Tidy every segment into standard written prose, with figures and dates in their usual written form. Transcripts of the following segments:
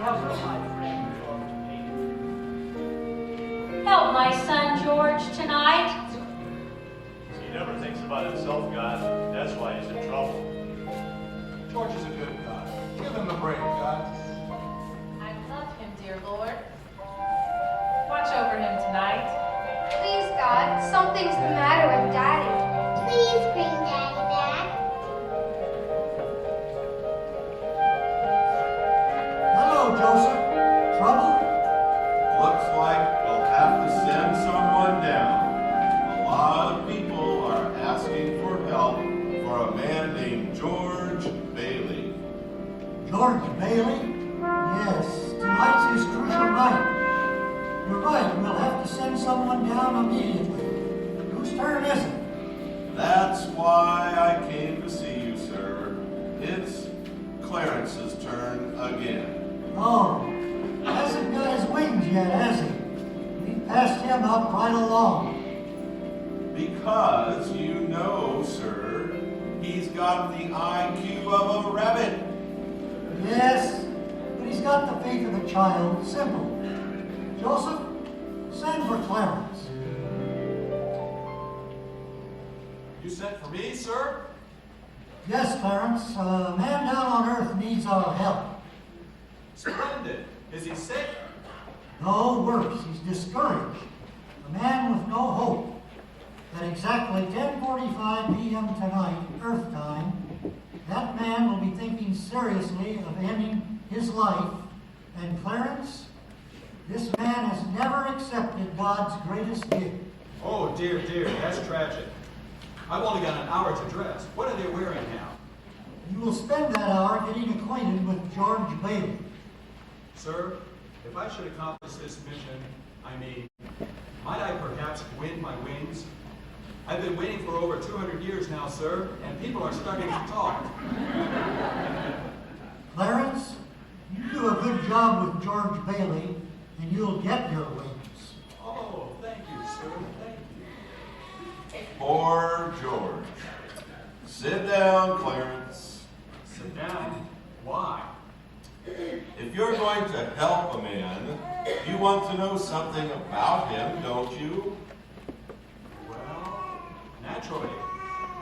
Help my son George tonight. He never thinks about himself, God. That's why he's in trouble. George is a good God. Give him a break, God. I love him, dear Lord. Watch over him tonight. Please, God, something's the matter with Daddy. Please bring Daddy back. Hello, Joseph. Trouble? Looks like we'll have to send someone down. A lot of people are asking for help for a man named George Bailey. George Bailey? Yes, tonight's his crucial night. You're right, we'll have to send someone down immediately. Whose turn is it? That's why I came to see you, sir. It's Clarence's turn again. Oh, hasn't got his wings yet, has he? We passed him up right along. Because you know, sir, he's got the IQ of a rabbit. Yes, but he's got the faith of a child. Simple. Joseph, send for Clarence. You sent for me, sir? Yes, Clarence, a man down on earth needs our help. Splendid. Is he sick? No, worse, he's discouraged. A man with no hope. At exactly 10:45 p.m. tonight, Earth time, that man will be thinking seriously of ending his life. And Clarence, this man has never accepted God's greatest gift. Oh, dear, that's tragic. I've only got an hour to dress. What are they wearing now? You will spend that hour getting acquainted with George Bailey. Sir, if I should accomplish this mission, might I perhaps win my wings? I've been waiting for over 200 years now, sir, and people are starting to talk. Clarence, you do a good job with George Bailey, and you'll get your wings. Oh, thank you, sir, thank you. Poor George. Sit down, Clarence. Sit down? Why? If you're going to help a man, you want to know something about him, don't you? Well, naturally,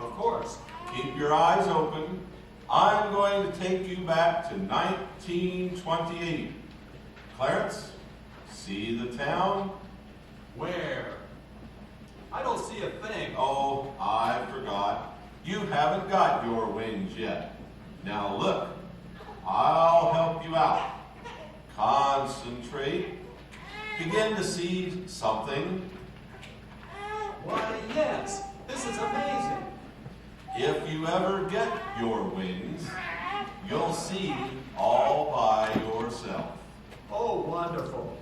of course. Keep your eyes open. I'm going to take you back to 1928. Clarence, see the town? Where? I don't see a thing. Oh, I forgot. You haven't got your wings yet. Now look, I'll help you out. Concentrate. Begin to see something. Why, yes, this is amazing. If you ever get your wings, you'll see all by yourself. Oh, wonderful.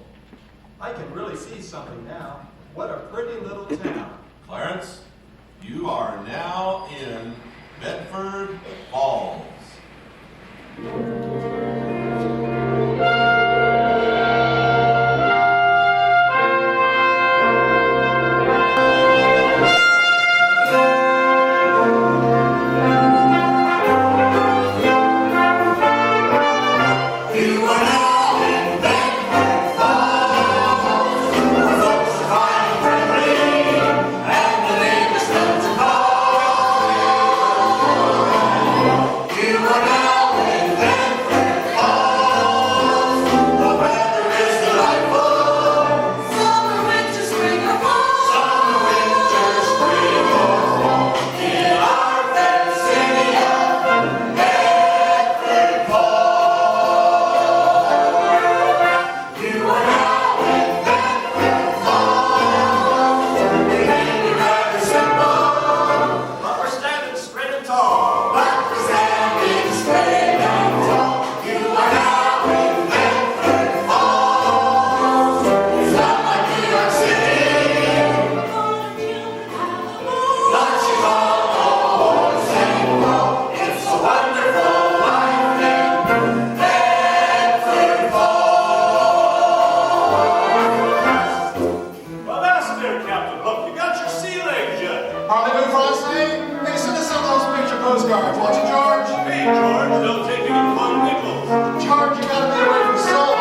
I can really see something now. What a pretty little town. Clarence, you are now in Bedford Falls. Postcards, won't you, George? Hey, George, don't take any fun nickels. George, you gotta be away from salt.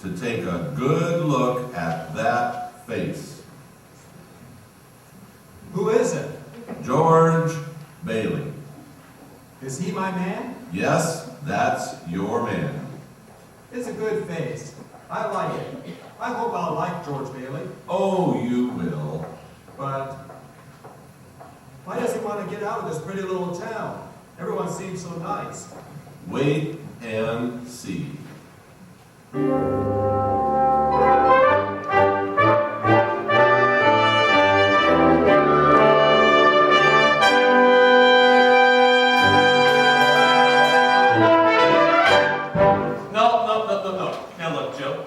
to take a good look at that face. Who is it? George Bailey. Is he my man? Yes, that's your man. It's a good face. I like it. I hope I'll like George Bailey. Oh, you will. But why does he want to get out of this pretty little town? Everyone seems so nice. Wait and see. No. Now look, Joe.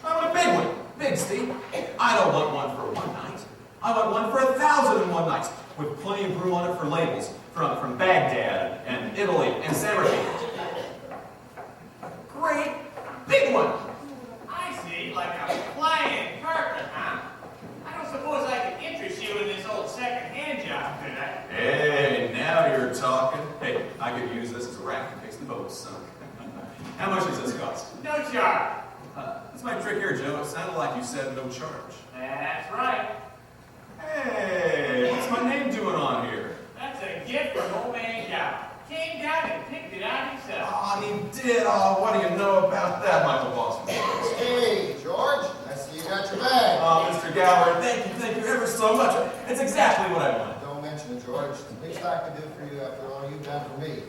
I want a big one. Big, Steve. I don't want one for one night. I want one for 1,001 nights, with plenty of room on it for labels from Baghdad and Italy and Samarkand. Great big one. I see, like a flying carpet, huh? I don't suppose I can interest you in this old second-hand job, could I? Hey, now you're talking. Hey, I could use this as a rack in case the boat was sunk. How much does this cost? No charge. That's my trick here, Joe. It sounded like you said no charge. That's right. Hey, what's my name doing on here? That's a gift from old man Gow. Came down and picked it out himself. Oh, he did. Oh, what do you know about that, Michael Boston? Hey, George. I see you got your bag. Oh, Mr. Gower, thank you ever so much. It's exactly what I wanted. Don't mention it, George. The least I can do for you after all you've done for me.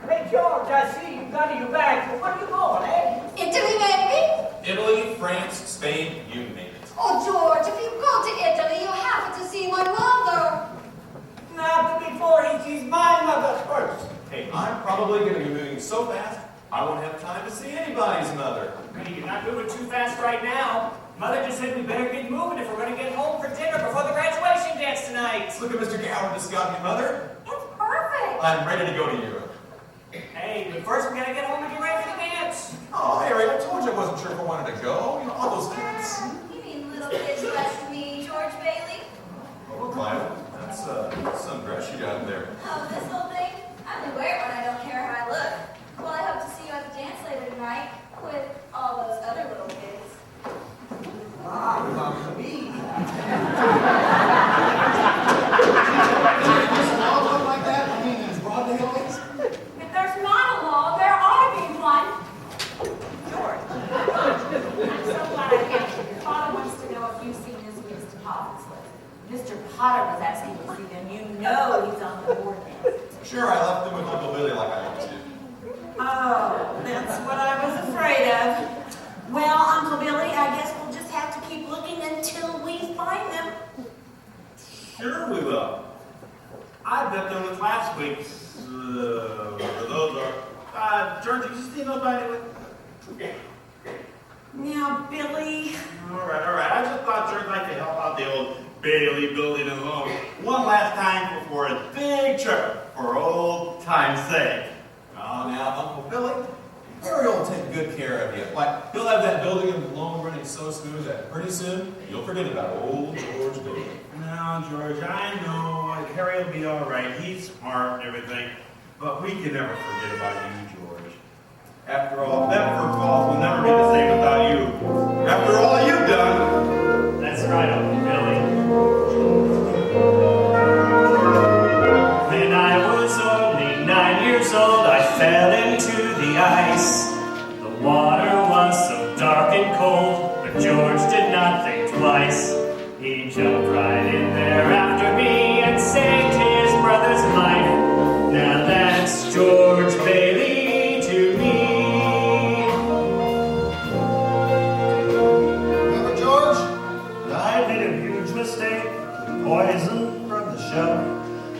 Hey, George, I see you got your bag. Well, where are you going, eh? Italy, maybe? Italy, France, Spain, you name it. Oh, George, if you go to Italy, you have to see my mother. Not before he sees my mother first. Hey, I'm probably going to be moving so fast, I won't have time to see anybody's mother. Hey, you're not moving too fast right now. Mother just said we better get moving if we're going to get home for dinner before the graduation dance tonight. Look at Mr. Gower just got me, Mother. It's perfect. I'm ready to go to Europe. Hey, but first we got to get home and get ready for the dance. Oh, Harry, I told you I wasn't sure if I wanted to go. You know, all those kids. You mean little kids like me, George Bailey? Oh, Clive, that's some dress you got in there. Oh, this whole thing? I only wear it when I don't care how I look. Well, I hope to see you at the dance later tonight with all those other little kids. Come to me. Like that? I mean, there's broad daylight. If there's not a law, there ought to be one. George, I'm so glad I came. Your father wants to know if you've seen this week's deposit slip. Mr. Potter was asking to see them. You know he's on the board now. Sure, I left them with Uncle Billy like I always do. Oh, that's what I was afraid of. Well, Uncle Billy, I guess we'll just have to keep looking until we find them. Sure we will. I bet there was last week's, those are, George, did you see those by any way? Now, Billy. All right. I just thought George liked to help out the old Bailey building and loan one last time before a big trip for old time's sake. Oh, now, Uncle Billy, Harry will take good care of you. Like, he'll have that building and loan running so smooth that pretty soon you'll forget about old George Bailey. Now, George, I know Harry will be all right. He's smart and everything, but we can never forget about you, George. After all, Bedford Falls will never be the same without you. After all you've done. That's right, Uncle Billy. When I was only 9 years old, I fell into the ice. The water was so dark and cold, but George did not think twice. He jumped right in there after me and saved his brother's life. Now that's George Bailey to me. Remember, George? I made a huge mistake with poison from the shell.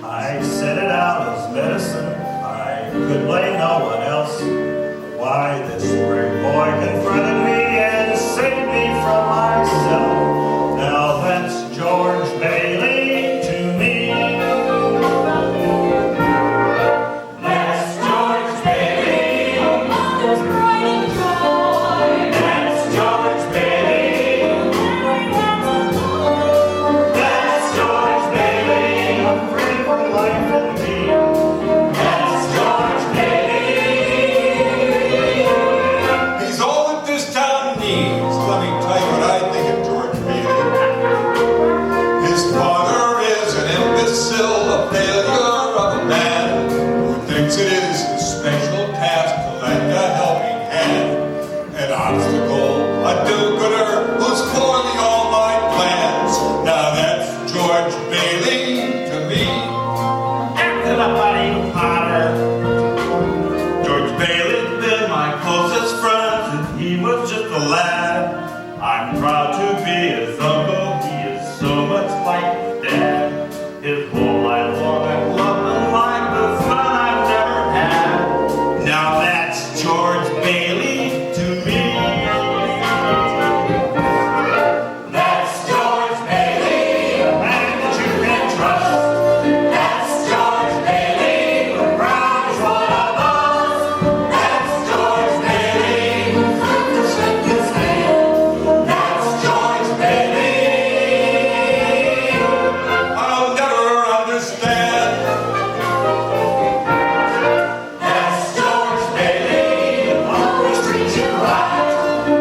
I set it out as medicine. I could blame no one else. Why, this brave boy confronted me and saved me from myself. Now that's George Bailey. knees. Let me tell you what I think of George Bailey. His father is an imbecile, a failure of a man who thinks it is his special task to lend a helping hand. An obstacle, a do-gooder who's for the all-night plans. Now that's George Bailey to me. Acting up, buddy, Potter. George Bailey's been my closest friend since he was just a lad. I'm proud to be his uncle. He is so much like his dad. His whole life long I've loved him like the son I've never had. Now that's George Bailey to me. That's George Bailey, a man that you can trust. That's George Bailey, who grounds one of us. That's George Bailey, who's quick to shake his hand. That's George Bailey. I'll never understand. That's George Bailey, who always treats you right.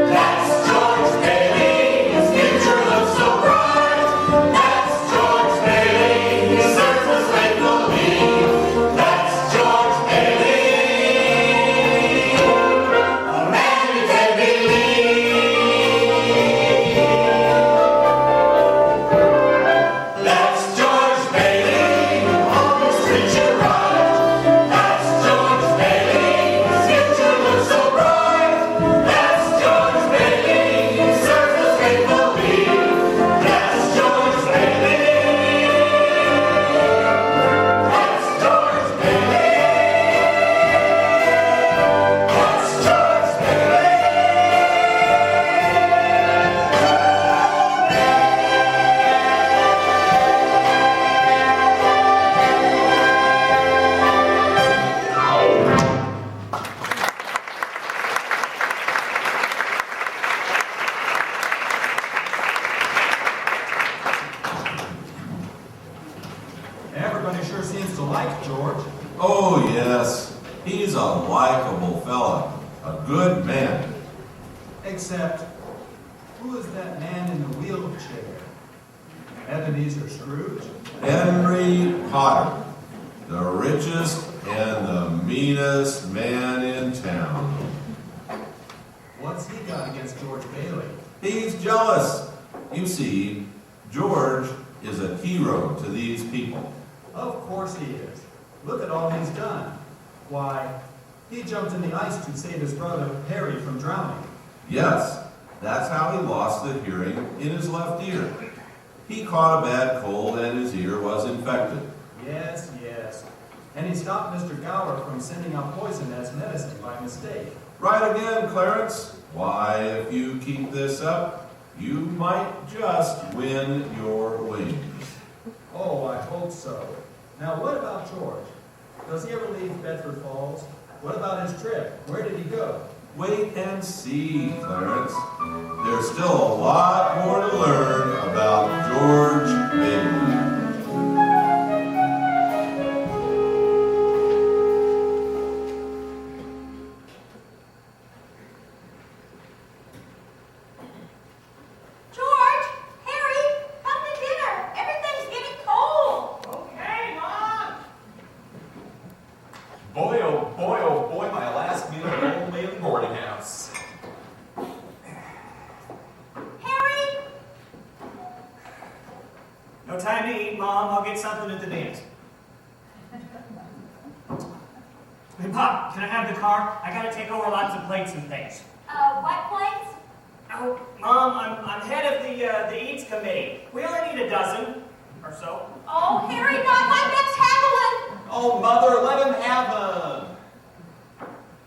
That's George Bailey, his future looks so bright. That's George Bailey, he serves us faithfully. That's George Bailey, a man you can believe. That's George Bailey, who always treats you right. That's George Bailey, his future looks so bright. That's George Bailey, he serves us faithfully. That's George Bailey. That's George Bailey. That's George Bailey. Everybody sure seems to like George. Oh, yes. He's a likable fella. A good man. Except, who is that man in the wheelchair? Ebenezer Scrooge? Henry Potter. The richest and the meanest man in town. What's he got against George Bailey? He's jealous. You see, George is a hero to these people. Of course he is. Look at all he's done. Why, he jumped in the ice to save his brother Harry from drowning. Yes, that's how he lost the hearing in his left ear. He caught a bad cold and his ear was infected. Yes, yes. And he stopped Mr. Gower from sending out poison as medicine by mistake. Right again, Clarence. Why, if you keep this up, you might just win your wings. Oh, I hope so. Now, what about George? Does he ever leave Bedford Falls? What about his trip? Where did he go? Wait and see, Clarence. There's still a lot more to learn about George Bailey. George, Harry, come to dinner. Everything's getting cold. Okay, Mom. Boy, oh boy, my last meal at Old Bailey boarding house. Harry, No time to eat, Mom. I'll get something at the dance. Hey, Pop, can I have the car? I gotta take over lots of plates and things. What plates? Oh, Mom, I'm head of the Eats Committee. We only need a dozen or so. Oh, Harry, not like that's Helen. Oh, Mother, let him have them.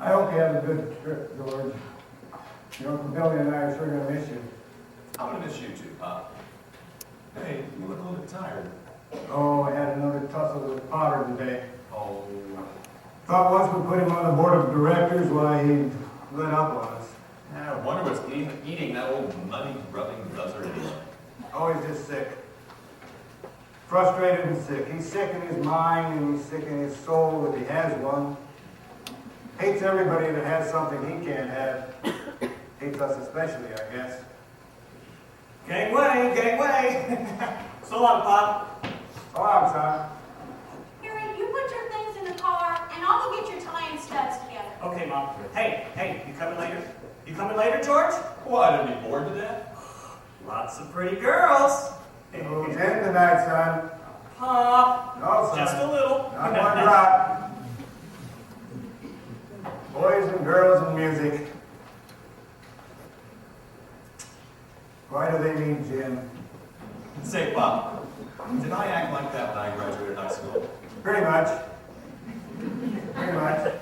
I hope you have a good trip, George. Your Uncle Billy and I are sure going to miss you. I'm gonna miss you too, Pop. Hey, you look a little bit tired. Oh, I had another tussle with Potter today. Oh, Thought once we put him on the board of directors, why, he'd let up on us. I wonder what's eating that old money-grubbing buzzard anyway. Oh, he's just sick. Frustrated and sick. He's sick in his mind and he's sick in his soul if he has one. Hates everybody that has something he can't have. Hates with us especially, I guess. Gangway, gangway. So long, Pop. So long, son. Harry, you put your things in the car, and I'll go get your tie and studs together. Okay, Mom. Hey, you coming later? You coming later, George? What, to be bored to death? Lots of pretty girls. Who's in tonight, son? Pop. No, son. Just a little. Not one drop. Boys and girls and music. Why do they need gin? Say, Pop, did I act like that when I graduated high school? Pretty much. Pretty much.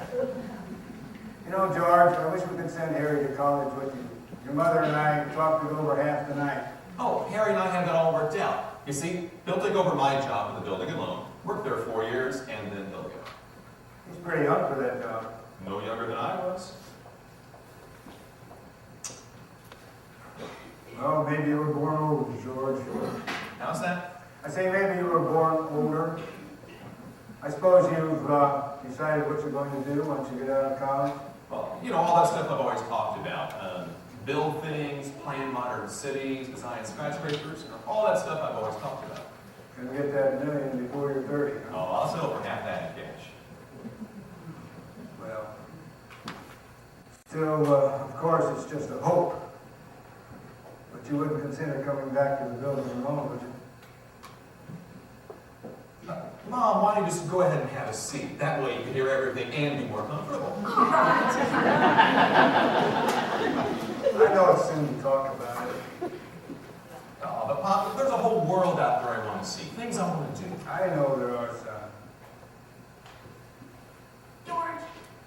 You know, George, I wish we could send Harry to college with you. Your mother and I talked it over half the night. Oh, Harry and I had that all worked out. You see, Bill took over my job in the building alone, worked there 4 years, and then he'll go. He's pretty young for that job. No younger than I was. Well, maybe you were born older, George. How's that? I say maybe you were born older. I suppose you've decided what you're going to do once you get out of college? Well, you know, all that stuff I've always talked about. Build things, plan modern cities, design skyscrapers, all that stuff I've always talked about. Can get that million before you're 30, huh? Oh, I'll sell for half that in cash. Well, still, of course, it's just a hope. But you wouldn't consider coming back to the building alone, would you? Mom, why don't you just go ahead and have a seat? That way you can hear everything and be more comfortable. I know it's soon to talk about it. Oh, but Pop, there's a whole world out there I want to see. Things I want to do. I know there are, son. George,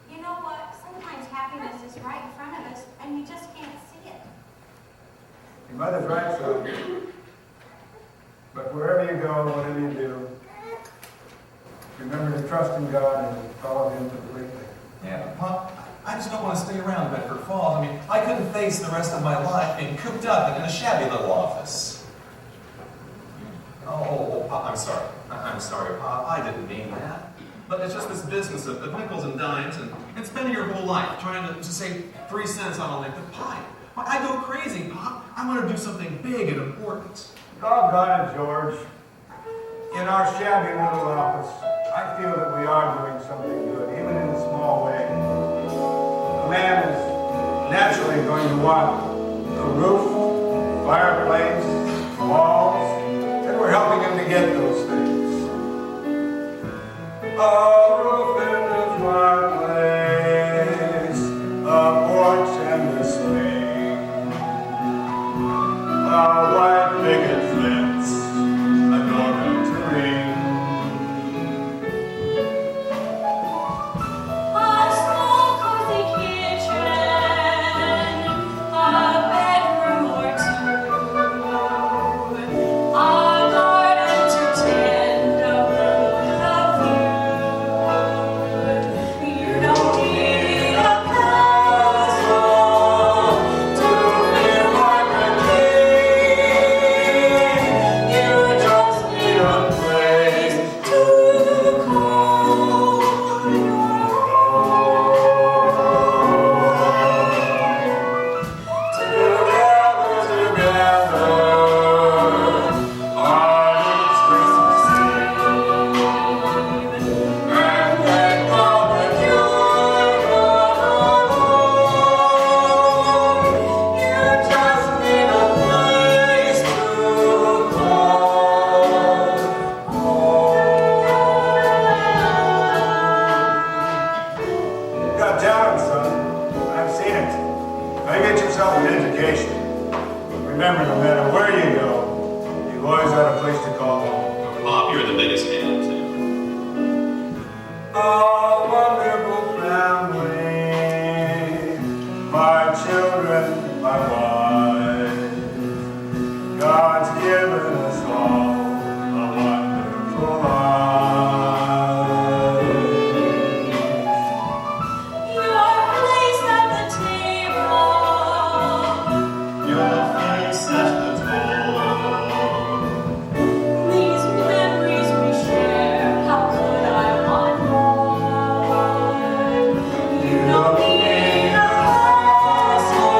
you know what? Sometimes happiness is right in front of us, and you just can't see it. Your mother's right, son. But wherever you go, whatever you do, remember to trust in God and follow Him completely. Yeah, but Pop, I just don't want to stay around Bedford Falls. I mean, I couldn't face the rest of my life being cooped up in a shabby little office. Oh, Pop, I'm sorry. I'm sorry, Pop. I didn't mean that. But it's just this business of nickels and dimes and spending your whole life trying to save 3 cents on a length of pipe. I go crazy, Pop. I want to do something big and important. Doggone it, George. In our shabby little office, I feel that we are doing something good, even in a small way. A man is naturally going to want a roof, fireplace, walls, and we're helping him to get those things. A roof and a fireplace, a porch and a swing, a white picket fence, a doorbell to ring. A small cozy kitchen, a bedroom or two, a garden to tend, a moon, a view. You don't need a castle to feel like a king. You just need a place to call your Got talent, son. I've seen it. Now get yourself an education. Remember, no matter where you go, you've always got a place to call home. Pop, you're the biggest fan, too. A wonderful family, my children, my wife. God's given us all a wonderful life. Your place at the table, Your face at the door. these memories we share, how could I want more? You don't need a castle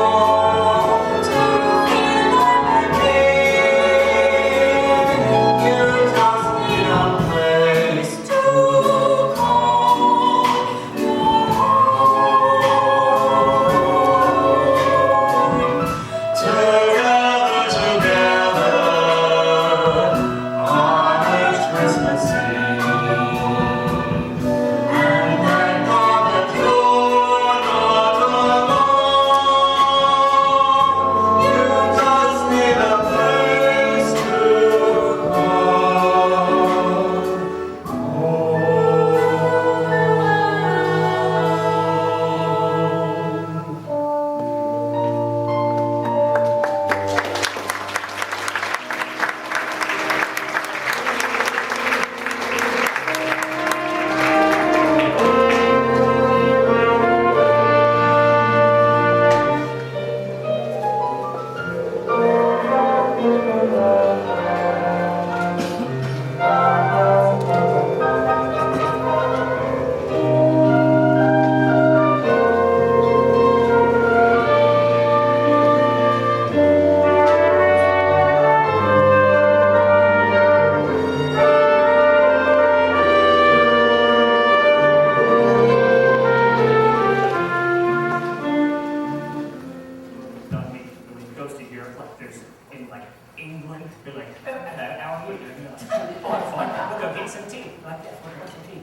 goes to Europe, like there's in like England, they're like, oh, hello, how are you? You know, oh, I'm fine. We'll go get some tea. Like, yeah, we'll get some tea.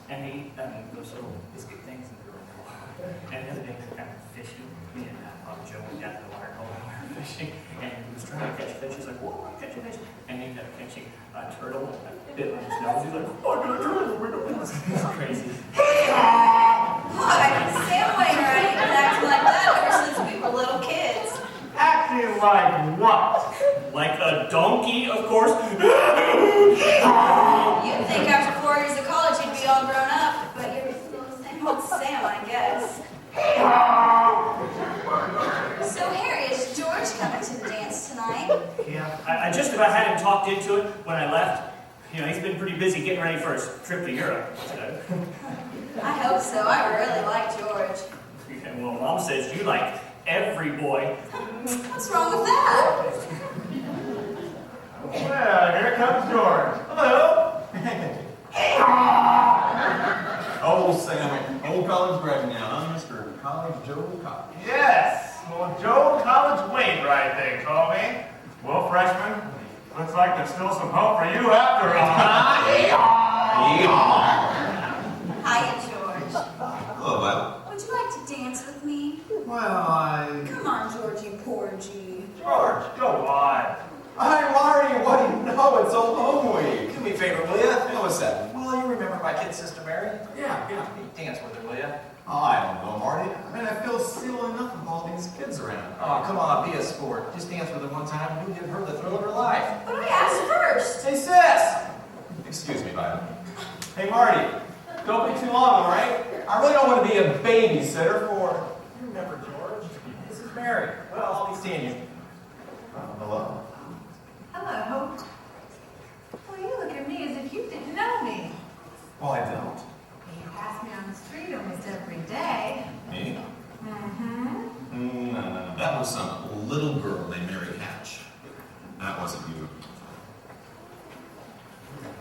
And they eat those little biscuit things and they're in the water. And the other day, they're kind of fishing. Me and Joe went down to the water hole and we were fishing. And he was trying to catch fish. He's like, whoa, I'm catching fish. And he ended up catching a turtle and a bit on his nose. He's like, oh, I got a turtle. It's crazy. Why? Stay away, right? You've been acting like that ever since we were little kids. Acting like what? Like a donkey, of course. You'd think after 4 years of college you'd be all grown up, but you're still the same old Sam, I guess. So, Harry, is George coming to the dance tonight? Yeah, I just about had him talked into it when I left. You know, he's been pretty busy getting ready for his trip to Europe. So. I hope so. I really like George. Yeah, well, Mom says you like every boy. What's wrong with that? Well, here comes George. Hello. Oh, Sam, old college grad now, huh, Mr. College Joe College? Yes. Well, Joe College Wainwright, they call me. Well, freshman, looks like there's still some hope for you after all. Hiya, George. Hello, Bible. Would you like to dance with me? Well, Come on, Georgie, porgy. George, go on. Hi, Marty, what do you know? It's old home week. Do me a favor, will ya? What was that? Well, you remember my kid sister Mary? Yeah. You dance with her, will ya? Oh, I don't know, Marty. I mean, I feel silly enough with all these kids around. Oh, come on, be a sport. Just dance with her one time and you'll give her the thrill of her life. But I asked first. Hey, sis! Excuse me, Bible. Hey, Marty, don't be too long, all right? I really don't want to be a babysitter for... You remember George? This is Mary. Well, I'll be seeing you. Hello. Hello. Well, you look at me as if you didn't know me. Well, I don't. You pass me on the street almost every day. Me? Mm-hmm. No. That was some little girl named Mary Hatch. That wasn't you.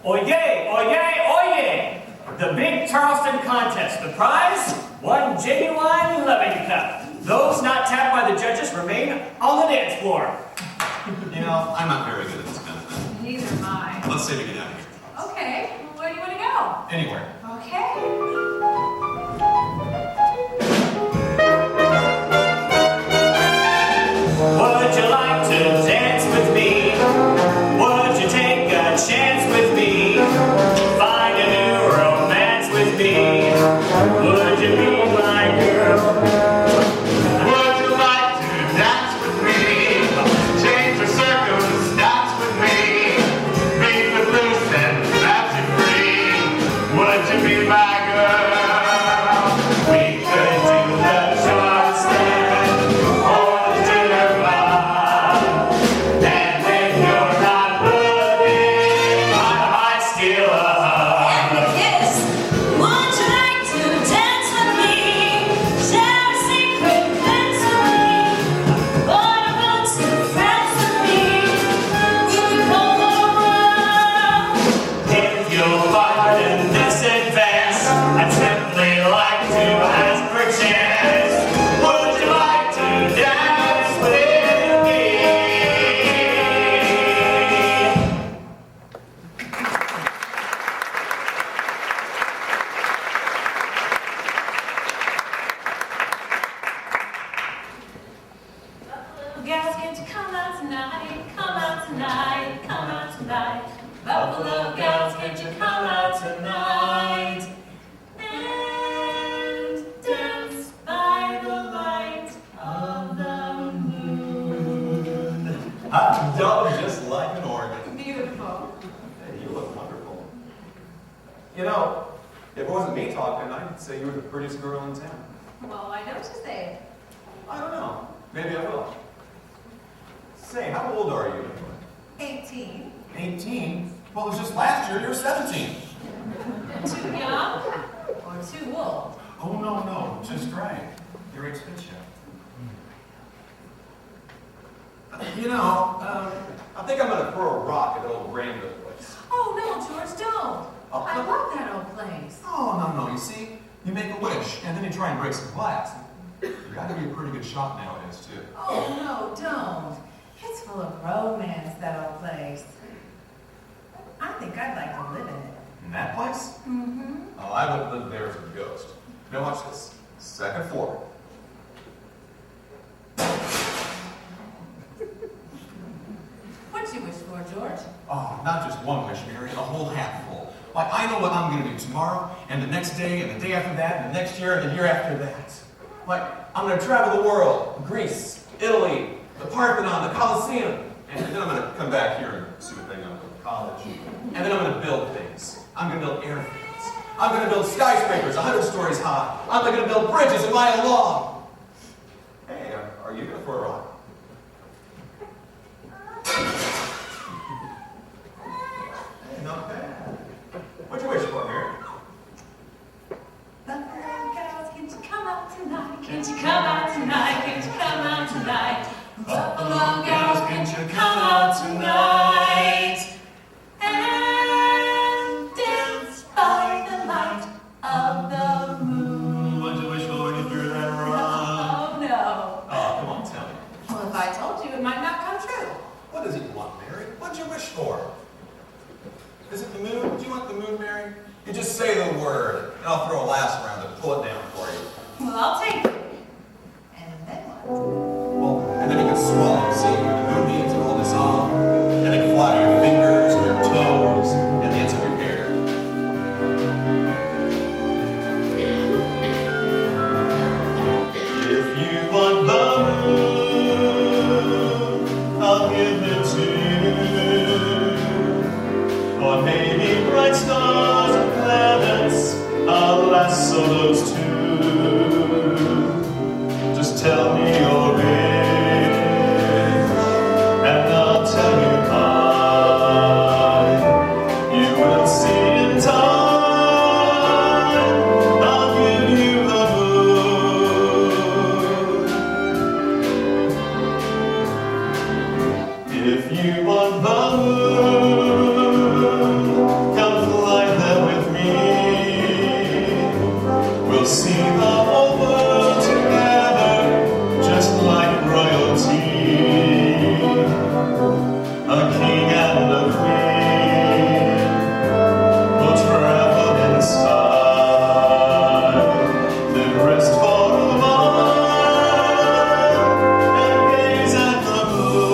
Oyez, oyez, oyez! The big Charleston contest. The prize? One genuine loving cup. Those not tapped by the judges remain on the dance floor. You know, I'm not very good at this kind of thing. Neither am I. Let's say we get out of here. Okay. Well, where do you want to go? Anywhere. Okay. Would you like to dance with me? Would you take a chance with me? Find a new romance with me? Would you be my girl? Would you like to dance with me? Change your circumstance with me? Beat the blues and set you free? Would you be my girl? We could do the Charleston or the dinner bar. And when you're not looking, I might steal a hug. And a kiss. Would you like to dance with me? Share a secret dance with me? Boy, I want some friends with me. We could go the world. If you'll pardon this advance, I'd simply like to ask for a chance. Would you like to dance with me? Buffalo gals, can't you come out tonight? Come out tonight. Come out tonight. Buffalo gals, can't you come out tonight? And dance by the light of the moon. Hot dog just like an organ. Beautiful. Hey, you look wonderful. You know, if it wasn't me talking, I'd say you were the prettiest girl in town. Well, why don't you say it? I don't know. Maybe I will. Say, how old are you? 18. 18? Well, it was just last year you were 17. Too young or too old? Oh, no, just right. Your age fits you. You know, I think I'm going to throw a rock at old Granville place. Oh, no, George, don't. Oh, I love that old place. Oh, no, you see, you make a wish, and then you try and break some glass. You got to be a pretty good shot nowadays, too. Oh, no, don't. full of romance, that old place. I think I'd like to live in it. In that place? Mm-hmm. Oh, I would live there as a ghost. Now watch this. Second floor. What'd you wish for, George? Oh, not just one wish, Mary, a whole handful. Like, I know what I'm going to do tomorrow, and the next day, and the day after that, and the next year, and the year after that. Like, I'm going to travel the world, Greece, Italy, the Parthenon, the Colosseum, and then I'm going to come back here and see what thing I'm going to college. And then I'm going to build things. I'm going to build airfields. I'm going to build skyscrapers 100 stories high. I'm going to build bridges a mile long. Hey, are you going for a ride? Hey, not bad. What'd you wish for, Mary? Buffalo girls, can't you come out tonight? Can't you come out tonight? Can't you come out tonight? Buffalo girls, can't you come out tonight? And dance by the light of the moon. What'd you wish for when you threw that rock? Oh, no. Oh, come on, tell me. Well, if I told you, it might not come true. What does he want, Mary? What'd you wish for? Is it the moon? Do you want the moon, Mary? You just say the word, and I'll throw a lasso around it and pull it down for you. Well, I'll take it. And then what? Well, and then you can swallow and see what the moon means and all this on. And then can fly your fingers and your toes and the ends of your hair. If you want the moon, I'll give it to you. Or maybe bright stars and planets, I'll lasso those too. Just tell me your age, and I'll tell you mine. You will see in time. I'll give you the moon. If you want the moon, come fly there with me. We'll see the whole world together, just like royalty. A king and a queen will travel in style, then rest for a while and gaze at the moon.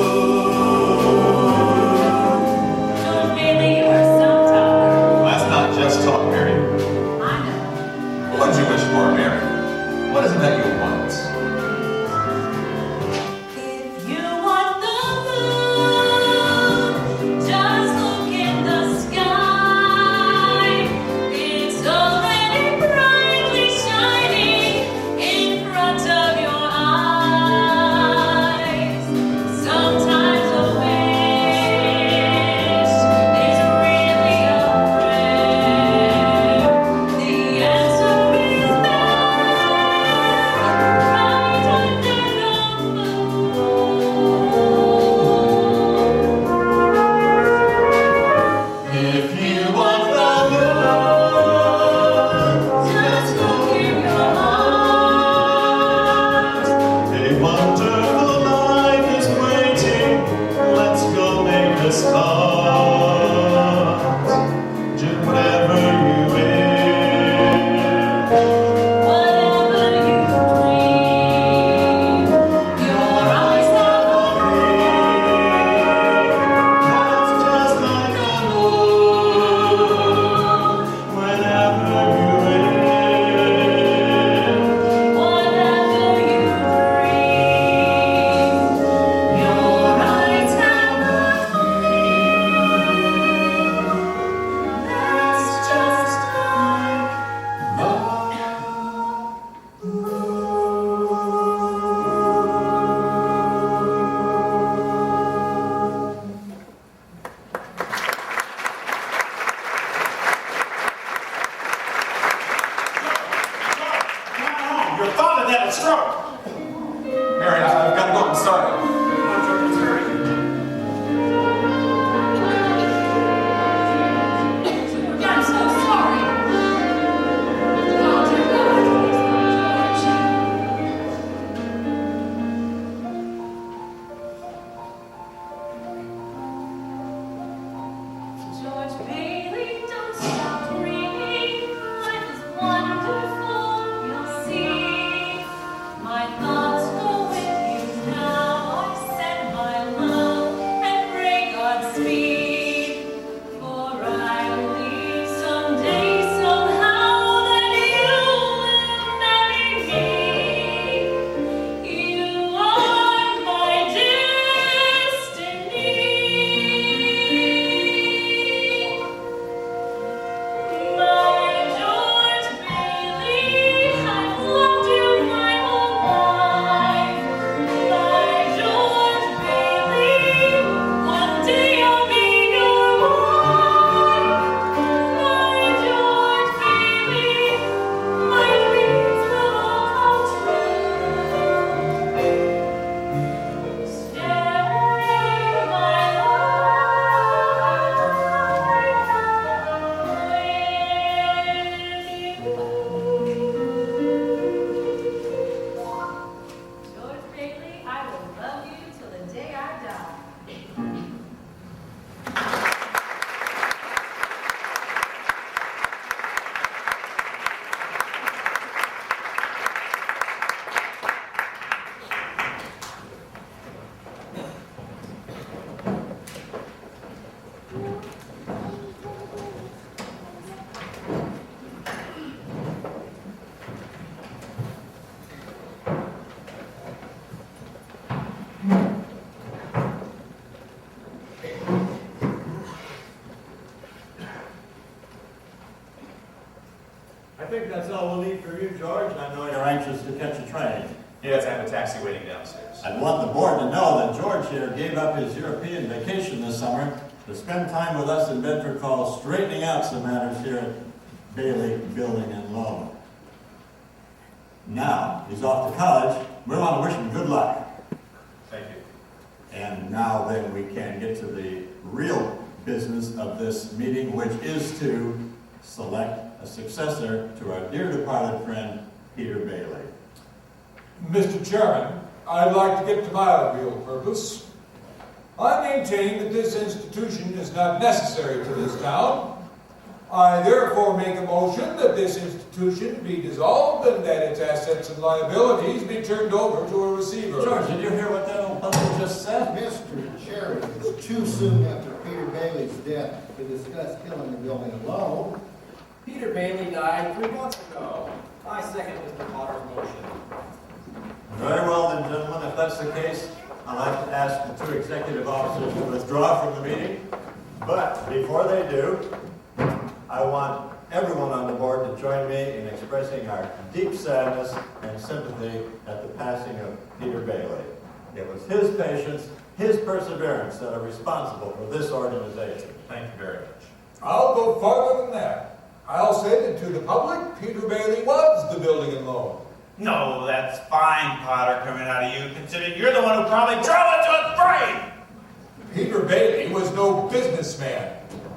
that's all we'll need from you, George. I know you're anxious to catch a train. Yes, I have a taxi waiting downstairs. I want the board to know that George here gave up his European vacation this summer to spend time with us in Bedford Falls, straightening out some matters here at Bailey Building and Loan. Now, he's off to college. We want to wish him good luck. Thank you. And now then we can get to the real business of this meeting, which is to select a successor to our dear departed friend, Peter Bailey. Mr. Chairman, I'd like to get to my real purpose. I maintain that this institution is not necessary to this town. I therefore make a motion that this institution be dissolved and that its assets and liabilities be turned over to a receiver. George, did you hear what that old puzzle just said? Mr. Chairman, it's too soon after Peter Bailey's death to discuss killing the building alone. Peter Bailey died 3 months ago. I second Mr. Potter's motion. Very well then, gentlemen, if that's the case, I'd like to ask the 2 executive officers to withdraw from the meeting. But before they do, I want everyone on the board to join me in expressing our deep sadness and sympathy at the passing of Peter Bailey. It was his patience, his perseverance that are responsible for this organization. Thank you very much. I'll go farther than that. I'll say that to the public, Peter Bailey was the building and loan. No, that's fine, Potter, coming out of you, considering you're the one who probably drove it to its brain. Peter Bailey was no businessman.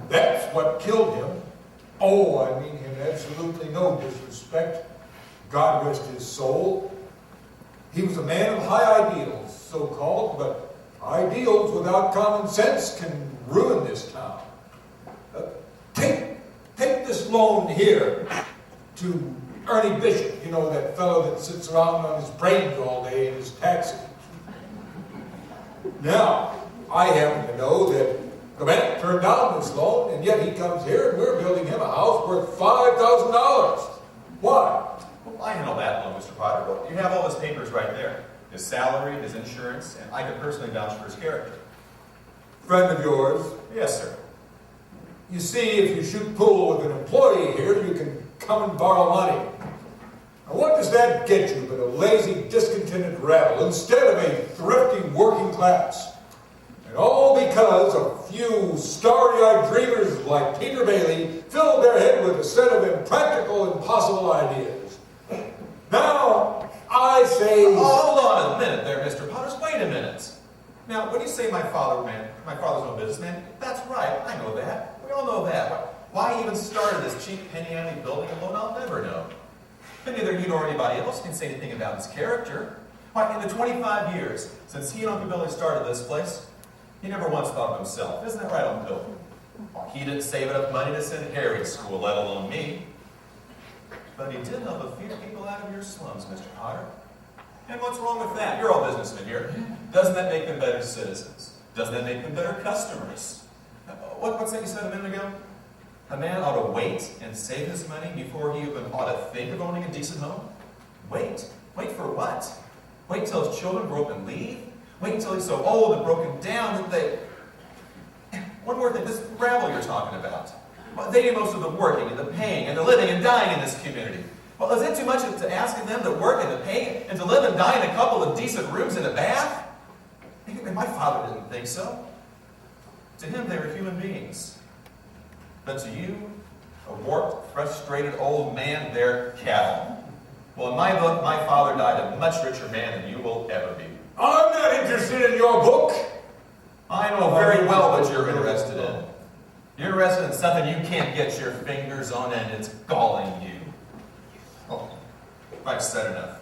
That's what killed him. Oh, I mean him absolutely no disrespect. God rest his soul. He was a man of high ideals, so-called, but ideals without common sense can ruin this town. Take this loan here to Ernie Bishop, you know, that fellow that sits around on his brains all day in his taxi. Now, I happen to know that the bank turned down this loan, and yet he comes here and we're building him a house worth $5,000. Why? Well, I handle that loan, Mr. Potter. Well, you have all his papers right there. His salary, his insurance, and I can personally vouch for his character. Friend of yours? Yes, sir. You see, if you shoot pool with an employee here, you can come and borrow money. Now, what does that get you but a lazy, discontented rabble instead of a thrifty working class? And all because a few starry-eyed dreamers like Peter Bailey filled their head with a set of impractical, impossible ideas. Now, I say... Oh, hold on a minute there, Mr. Potters. Wait a minute. Now, when you say my father's no businessman, that's right. I know that. We all know that. Why he even started this cheap penny alley building alone, I'll never know. But neither you nor anybody else can say anything about his character. Why, in the 25 years since he and Uncle Billy started this place, he never once thought of himself. Isn't that right, Uncle Bill? Well, he didn't save enough money to send Harry to school, let alone me. But he did help a few people out of your slums, Mr. Potter. And what's wrong with that? You're all businessmen here. Doesn't that make them better citizens? Doesn't that make them better customers? What's that you said a minute ago? A man ought to wait and save his money before he even ought to think of owning a decent home? Wait? Wait for what? Wait till his children grow up and leave? Wait until he's so old and broken down that they... One more thing, this rabble you're talking about. Well, they do most of the working and the paying and the living and dying in this community. Well, is it too much to ask of them to work and to pay and to live and die in a couple of decent rooms and a bath? My father didn't think so. To him, they were human beings. But to you, a warped, frustrated old man, they're cattle. Well, in my book, my father died a much richer man than you will ever be. I'm not interested in your book. I know very well what you're interested in. You're interested in something you can't get your fingers on, and it's galling you. Oh, I've said enough.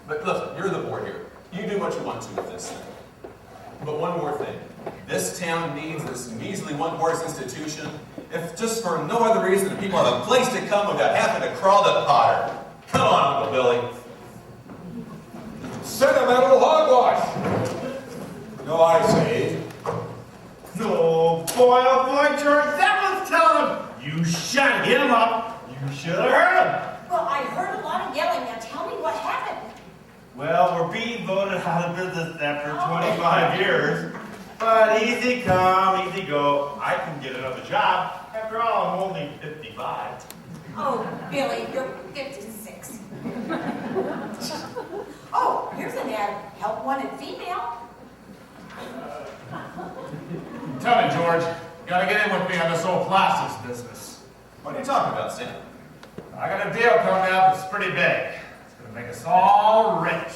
But listen, you're the board here. You do what you want to with this thing. But one more thing. This town needs this measly one-horse institution, if just for no other reason than people have a place to come without having to crawl to Potter. Come on, Uncle Billy. Sentimental hogwash. No, I say. No, boy, oh boy, George, that was telling him. You shut him up. You should have heard him. Well, I heard a lot of yelling. Now tell me what happened. Well, we're being voted out of business after 25 years. But easy come, easy go. I can get another job. After all, I'm only 55. Oh, Billy, you're 56. Oh, here's an ad. Help wanted female. Tell me, George, you gotta get in with me on this old classes business. What are you talking about, Sam? I got a deal coming up that's pretty big. It's gonna make us all rich.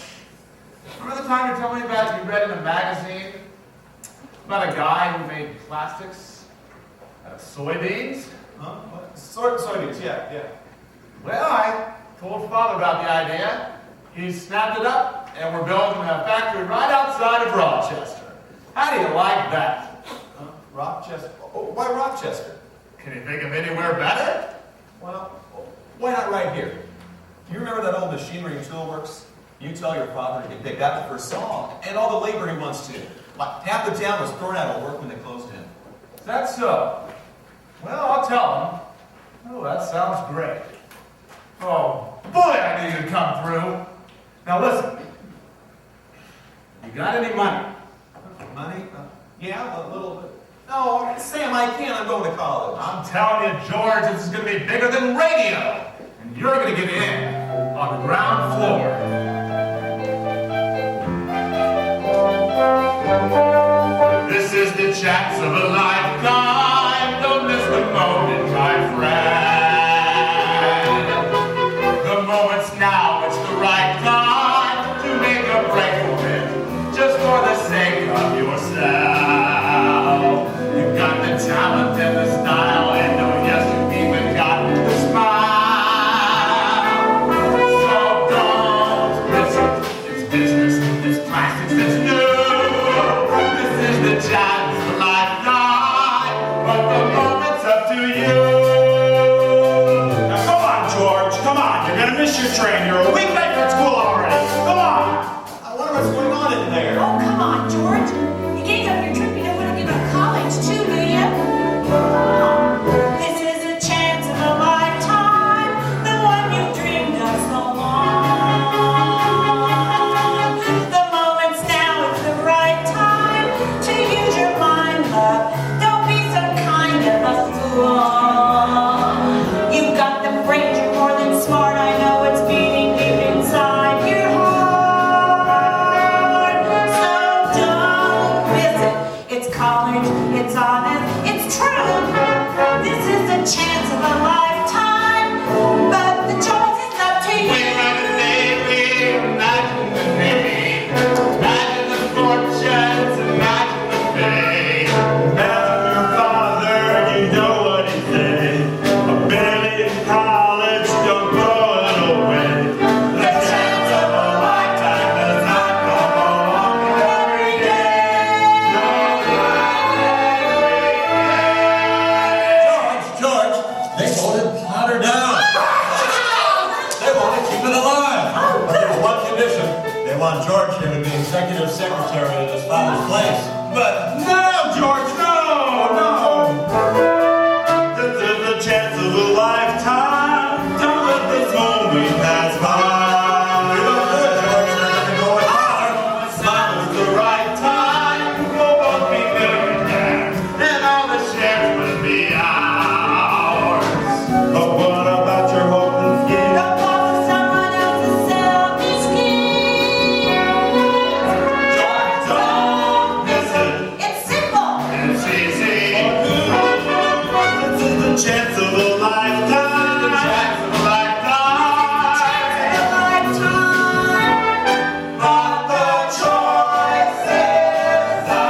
Remember the time you told me about you read in a magazine about a guy who made plastics out of soybeans? Huh? What? Soybeans, yeah. Well, I told Father about the idea. He snapped it up, and we're building a factory right outside of Rochester. How do you like that? Rochester? Oh, why Rochester? Can you think of anywhere better? Well, why not right here? Do you remember that old machinery and tool works? You tell your father to get picked out the first saw, and all the labor he wants to. Like, half the town was thrown out of work when they closed in. Is that so? Well, I'll tell him. Oh, that sounds great. Oh, boy, I knew you'd come through. Now listen, you got any money? Money? Yeah, a little bit. No, Sam, I can't. I'm going to college. I'm telling you, George, this is going to be bigger than radio. And you're going to get in on the ground floor. This is the chance of a lifetime. Don't miss the moment, my friend. The moment's now. It's the right time to make a break for it. Just for the sake of yourself. You've got the talent and the style, and oh yes, you've even got the smile. So don't miss it. It's business, it's plastics, it's new. This is the chance of a lifetime, but the moment's up to you. Now come on, George, come on. You're gonna miss your train. You're a week late for school already. Come on. I wonder what's going on in there. Oh, come on, George. You gave up your trip. You don't want to give up college, too, do you? This is a chance of a lifetime, the one you've dreamed of so long. The moment's now, it's the right time to use your mind, love. Don't be some kind of a fool. You've got the brains, you're more than smart. I know it's beating deep inside your heart. So don't miss it. It's college, it's honest, it's true. This is a chance of a lifetime, but the choice is up to you. Imagine the name, imagine the fortunes, imagine the fame. Imagine your father, you know what he said. A barely in college, don't throw it away. The chance of a lifetime does not come along every day. George, they voted Potter down. They want to keep it alive. But there's one condition. They want George here to be executive secretary in his father's place. But no, George, no. This is the chance of a lifetime. Don't let this moment pass by. You don't do it, George. You're going to go with Potter. Now is the right time. We'll both be millionaires, and all the shares will be ours. But what about your hope and scheme? Don't fall for someone else's selfish schemes. Don't miss it. It's simple. It's easy. This is the chance of a lifetime. The chance of a lifetime. But the choice is up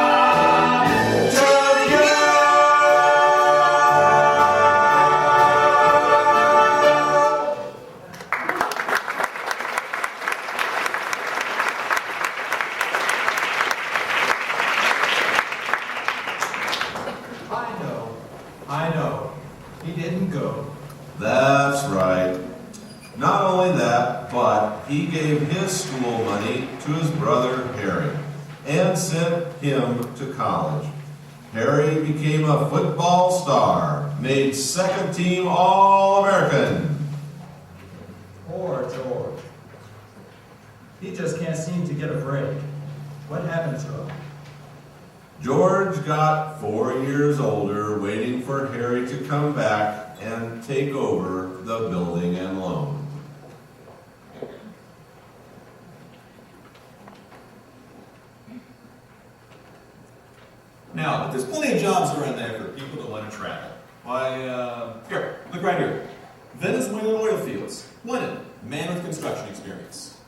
to you. I know. He didn't go. That's right. Not only that, but he gave his school money to his brother Harry and sent him to college. Harry became a football star, made second team All-American. Poor George. He just can't seem to get a break. What happened to him? George got 4 years older, waiting for Harry to come back and take over the building and loan. Now, there's plenty of jobs around there for people that want to travel. Why, here, look right here. Venezuelan oil fields. Wanted, man with construction experience.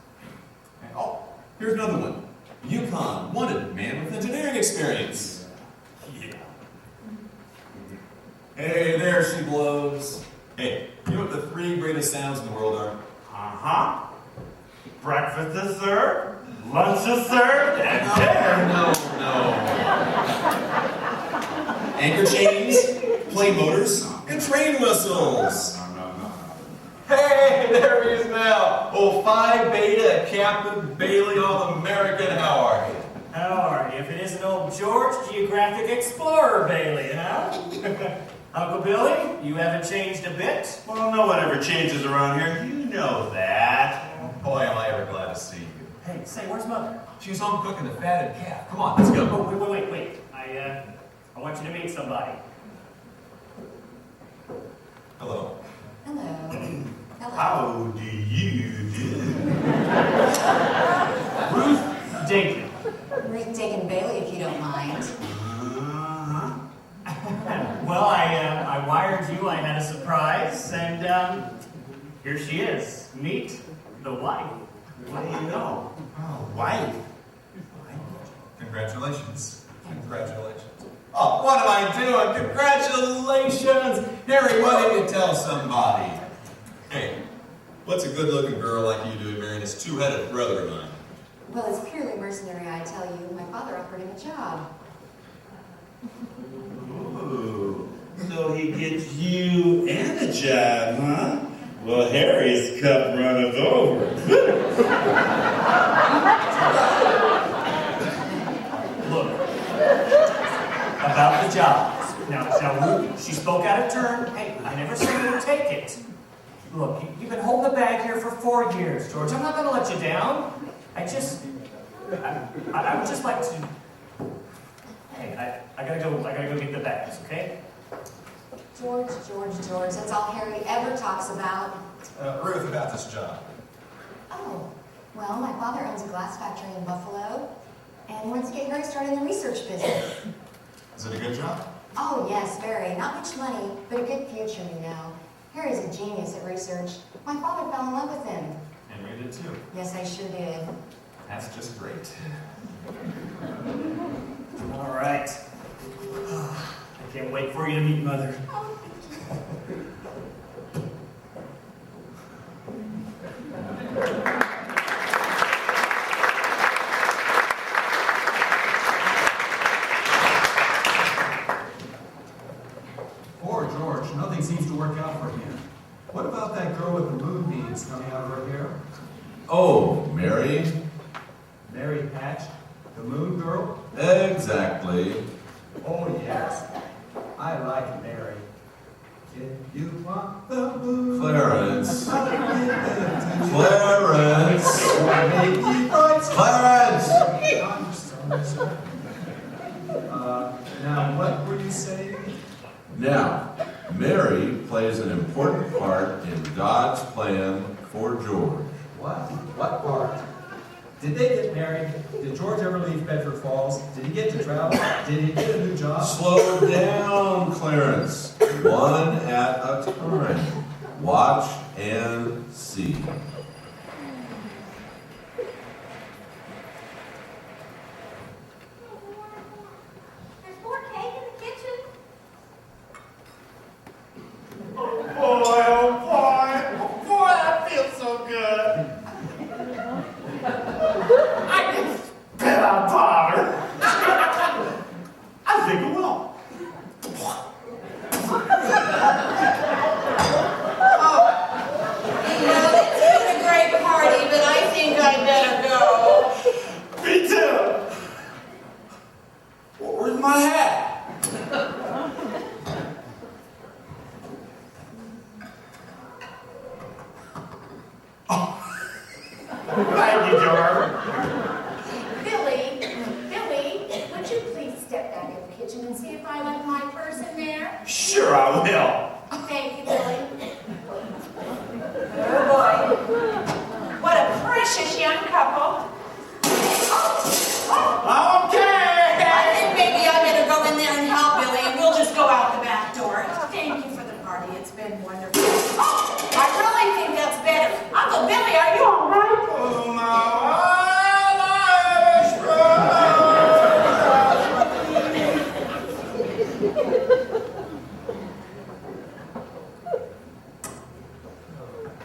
And, oh, here's another one. Yukon, wanted, man with engineering experience. Yeah. Hey, there she blows. Hey, you know what the 3 greatest sounds in the world are? Uh-huh. Breakfast is served, lunch is served, and dinner. No. Anchor chains, plane motors, and train whistles. Hey, there he is now. Oh, Phi Beta Captain Bailey All-American. How are you? How are you? If it isn't old George, Geographic Explorer Bailey, huh? Uncle Billy, you haven't changed a bit? Well, no one ever changes around here. You know that. Boy, am I ever glad to see you. Hey, say, where's Mother? She's home cooking the fatted calf. Come on, let's go. Oh, wait. I want you to meet somebody. Hello. Hello. How do you do? Ruth Dinkin. Ruth Dinkin Bailey, if you don't mind. Well, I wired you. I had a surprise, and here she is. Meet the wife. What do you know? Oh, wife. Congratulations. Congratulations. Oh, what am I doing? Congratulations! Harry, why didn't you tell somebody? Hey, what's a good-looking girl like you doing marrying this two-headed brother of mine? Well, it's purely mercenary, I tell you. My father offered him a job. Ooh, so he gets you and a job, huh? Well, Harry's cup runneth over. Look, about the job. Now, Ruth, she spoke out of turn. Hey, I never said you would take it. Look, you've been holding the bag here for 4 years, George. I'm not going to let you down. I would just like to. Hey, I gotta go get the bags, okay? George, that's all Harry ever talks about. Ruth, about this job. Oh, well, my father owns a glass factory in Buffalo, and wants to get Harry started in the research business. Is it a good job? Oh, yes, very. Not much money, but a good future, you know. Harry's a genius at research. My father fell in love with him. And you did too. Yes, I sure did. That's just great. All right. I can't wait for you to meet Mother. Poor George, nothing seems to work out for him. What about that girl with the moonbeams coming out of her hair? Oh, Mary? Mary Hatch, the moon girl? Exactly. Oh, yes. I like Mary. If you want the moon. Clarence. Clarence. Clarence! Now, what were you saying? Now, Mary plays an important part in God's plan for George. What? What part? Did they get married? Did George ever leave Bedford Falls? Did he get to travel? Did he get a new job? Slow down, Clarence. One at a time. Watch and see. There's more cake in the kitchen. Oh boy, that feels so good. I can spit out powder. I think it will. You know, it's been a great party, but I think I'd better go. Me too. Where's my hat? Thank you, George. Billy, would you please step back in the kitchen and see if I left my purse in there? Sure I will. Thank you, Hey, are you all right? Oh, now Irish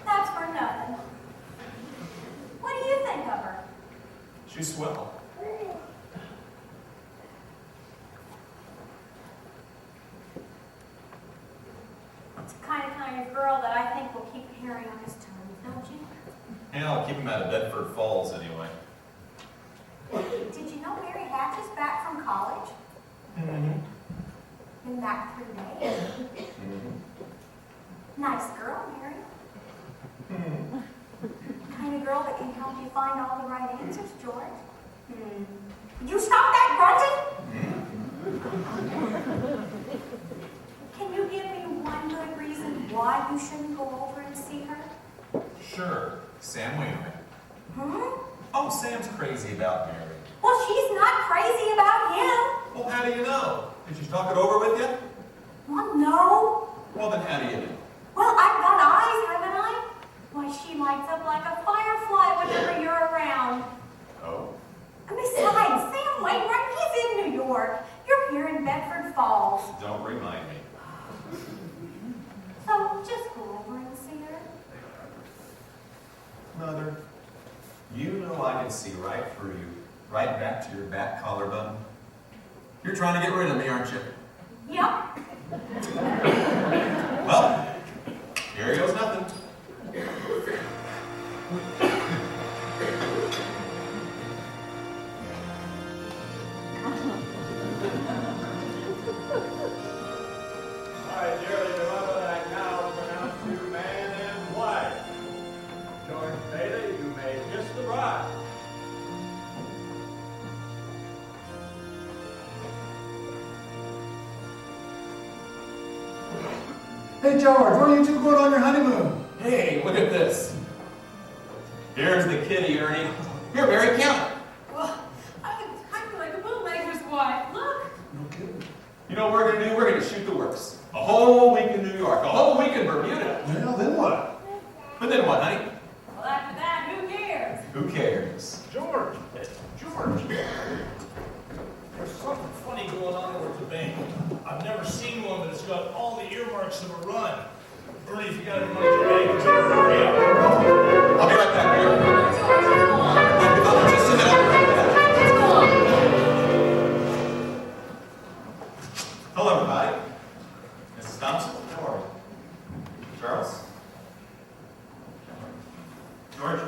That's for nothing. What do you think of her? She's swell. It's the kind of girl that I think will keep Harry on his toes, don't you? And I'll keep him out of Bedford Falls anyway. Did you know Mary Hatch is back from college? Been back 3 days. Nice girl, Mary. Kind of girl that can help you find all the right answers, George. You stop that grunting? Can you give me one good reason why you shouldn't go over and see her? Sure. Sam Wainwright. Hmm? Oh, Sam's crazy about Mary. Well, she's not crazy about him. Well, how do you know? Did she talk it over with you? Well, no. Well, then how do you know? Well, I've got eyes, haven't I? Why, she lights up like a firefly whenever you're around. Oh? And besides, Sam Wainwright, he's in New York. You're here in Bedford Falls. Don't remind me. So just go over and see her. Mother, you know I can see right through you, right back to your back collarbone. You're trying to get rid of me, aren't you? Yep. Well, here goes nothing. All right, dearly beloved, I now pronounce you man and wife. George Bailey, you may kiss the bride. Hey, George, where are you two going on your honeymoon? Hey, look at this. Here's the kitty, Ernie. Here, Mary, count it. Well, I'm like a bootlegger's wife. Look. No kidding. You know what we're going to do? We're going to shoot the works. A whole week in New York, a whole week in Bermuda. Well, then what? But then what, honey? Well, after that, who cares? Who cares? George! George! There's something funny going on over at the bank. I've never seen one that's got all the earmarks of a run. Bernie, if you got any money to bank, you better hurry up. I'll be right back, Mary. Just a minute. Hello, everybody. Mrs. Thompson, how are you? Charles? George,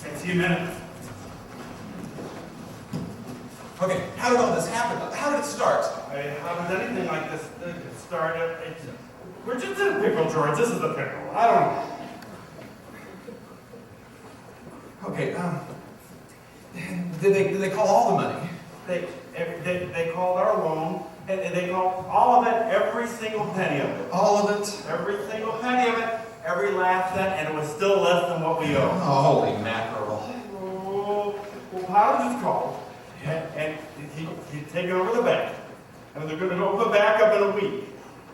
can I see a minute? Okay, how did all this happen? How did it start? How did anything like this start? We're just in a pickle, George. This is a pickle. I don't know. Okay, did they call all the money? They called our loan, and they called all of it, every single penny of it. All of it? Every single penny of it, every last cent, and it was still less than what we owe. Oh, holy mackerel. Oh, well, Powers just called, and he'd taken over the bank, and they're going to open back up in a week.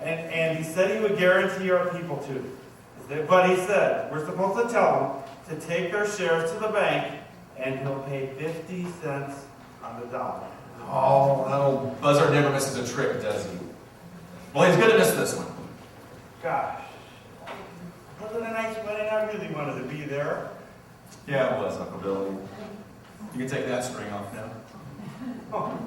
And he said he would guarantee our people to. But he said, we're supposed to tell them to take their shares to the bank, and he'll pay 50 cents on the dollar. Oh, that old buzzard never misses a trick, does he? Well, he's gonna miss this one. Gosh. Wasn't it a nice wedding? I really wanted to be there. Yeah, it was, Uncle Billy. You can take that string off now. Oh.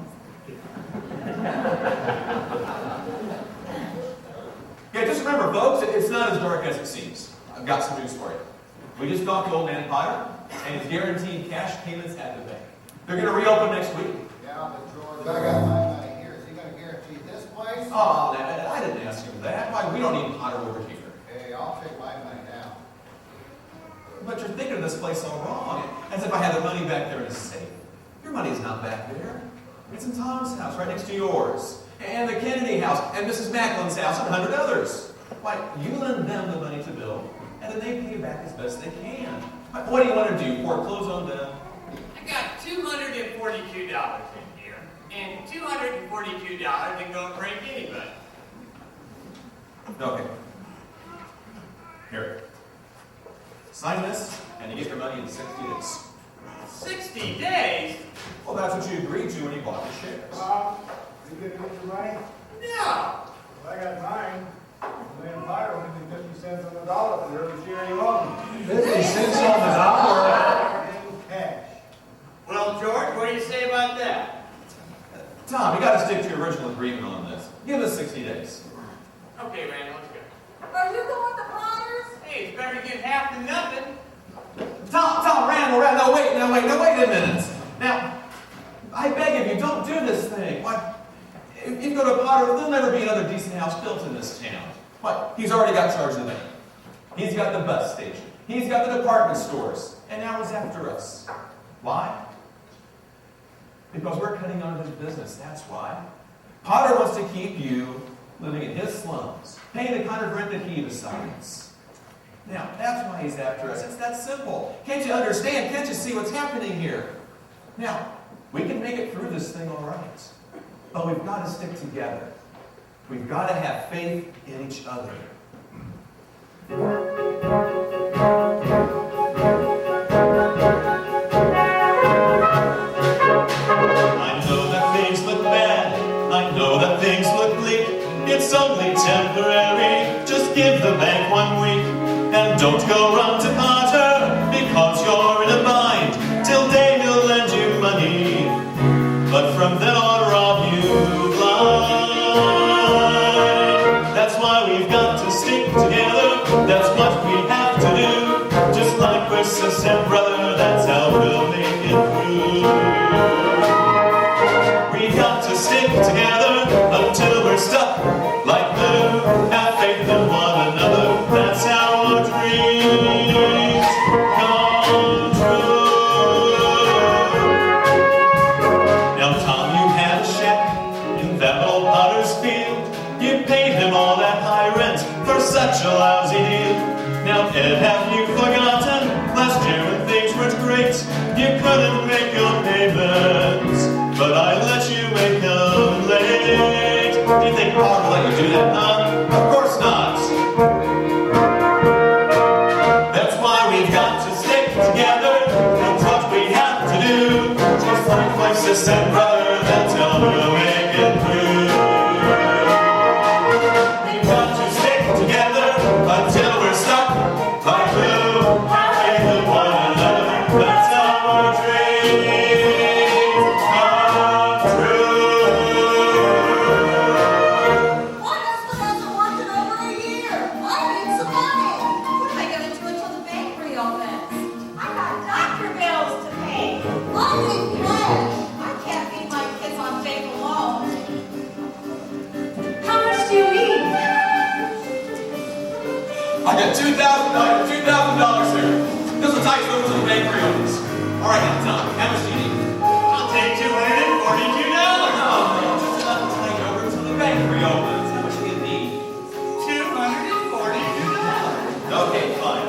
Yeah, just remember, folks, it's not as dark as it seems. I've got some news for you. We just talked to old man Potter, and he's guaranteed cash payments at the bank. They're going to reopen next week. Yeah, but George, I got my money here. Is he going to guarantee this place? Oh, I didn't ask him that. Why, we don't need Potter over here. Hey, I'll take my money now. But you're thinking of this place all wrong. As if I had the money back there in a safe. Your money's not back there. It's in Tom's house, right next to yours. And the Kennedy house, and Mrs. Macklin's house, and 100 others. Why, you lend them the money to build, and then they pay back as best they can. What do you want to do? Foreclose on them? I got $242 in here, and $242 ain't gonna break anybody. Okay. Here. Sign this, and you get your money in 60 days. 60 days? Well, that's what you agreed to when you bought the shares. You gonna get your money? No. Well, I got mine. The Empire will give me 50 cents on the dollar for every share you own. 50 cents on the dollar? In cash. Well, George, what do you say about that? Tom, you got to stick to your original agreement on this. Give us 60 days. Okay, Randall, let's go. Are you going to Potters? Hey, it's better to give half than nothing. Tom, Randall, no, wait a minute. Now, I beg of you, don't do this thing. What? If you go to Potter, there'll never be another decent house built in this town. What? He's already got charge of that. He's got the bus station. He's got the department stores. And now he's after us. Why? Because we're cutting out of his business, that's why. Potter wants to keep you living in his slums, paying the kind of rent that he decides. Now, that's why he's after us. It's that simple. Can't you understand? Can't you see what's happening here? Now, we can make it through this thing all right. But we've got to stick together. We've got to have faith in each other. I know that things look bad, I know that things look bleak. It's only temporary, just give the bank 1 week. And don't go run to Potter, because you're in a bind. Till Dave will lend you money, but from then on rob you blind. That's why we've got to stick together, that's what we have to do. Just like we're sister and brother, that's how we'll make it through. We've got to stick together until we're stuck like glue. Have faith in one another, that's how our dreams come true. Now Tom, you had a shack in that old Potter's field. You paid him all that high rent for such a lousy deal. Now Ed, have you forgotten last year when things weren't great? You couldn't make your payments, but I let you make them late. Do you think Potter will let you do that, huh? Of course not. That's why we've got to stick together. That's what we have to do. Just like my sister and brother, that's how we'll make it through. We've got to stick together until we're stuck like glue. Have faith in one another, that's how our dreams come true. My husband hasn't worked in over a year. I need some money. What am I going to do until the bank reopens? I got doctor bills to pay. I need cash. I can't feed my kids on faith alone. How much do you need? I got $2,000 here. This will tie you over to the bank reopens. All right, now, Tom, how much do you need? I'll take $242. No, just enough to tie you over to the bank reopens. How much do you need? $242. Okay, fine.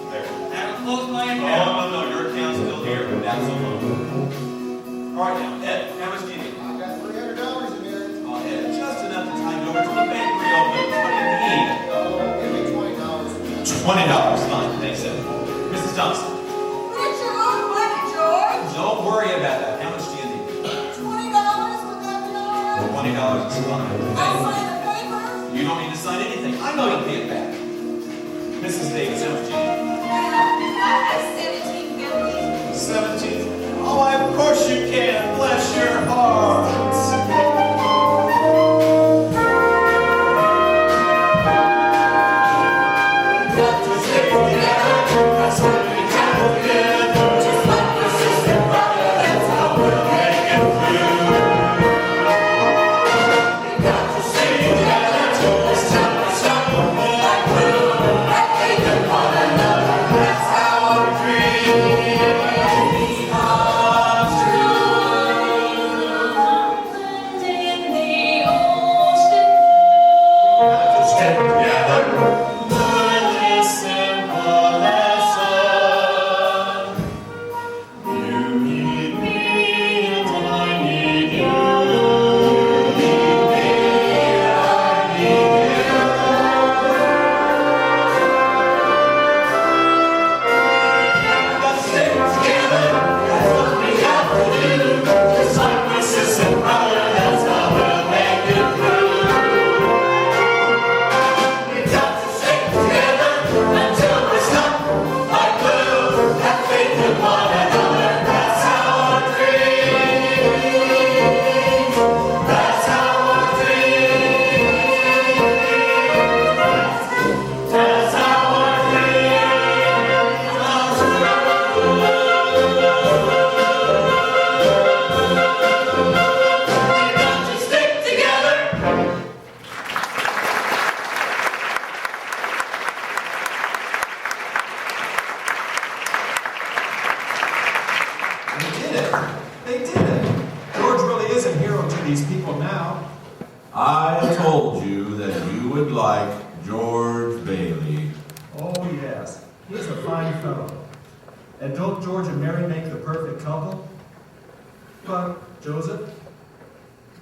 There. Haven't closed my Oh, account. no, your account's still here. That's a loan. All right, now, Ed, how much do you need? I got $300 in there. Oh, Ed, just enough to tie you over to the bank reopens. What do you need? Give me $20. $20. Fine, thanks, Ed. Mrs. Thompson, It's your own money, George. don't worry about that. How much do you need? $20, would that be all right? $20 is fine. I'll sign the papers. You don't need to sign anything. I know you'll pay it back. Mrs. Davis, how much do you need? I have $17.50. 17. Oh, of course you can. Bless your heart. Got to stay together. That's what we have to do. Just like my sister and brother, that's how we'll make it through. We got to stay together till this time we're stuck like glue. Have faith in one another. That's how our dreams come true. these people now. I told you that you would like George Bailey. Oh, yes. He's a fine fellow. And don't George and Mary make the perfect couple? But, Joseph,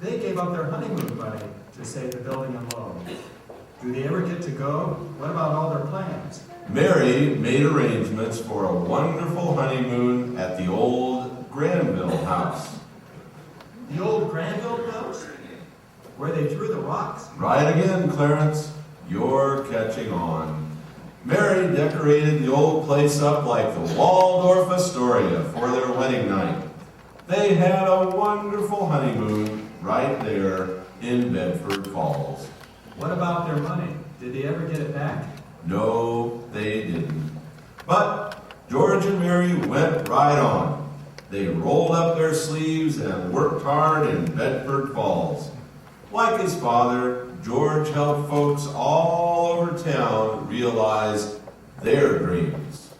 they gave up their honeymoon money to save the building and loan. Do they ever get to go? What about all their plans? Mary made arrangements for a wonderful honeymoon at the old Granville house. The old Granville house? Where they threw the rocks? Right again, Clarence. You're catching on. Mary decorated the old place up like the Waldorf Astoria for their wedding night. They had a wonderful honeymoon right there in Bedford Falls. What about their money? Did they ever get it back? No, they didn't. But George and Mary went right on. They rolled up their sleeves and worked hard in Bedford Falls. Like his father, George helped folks all over town realize their dreams.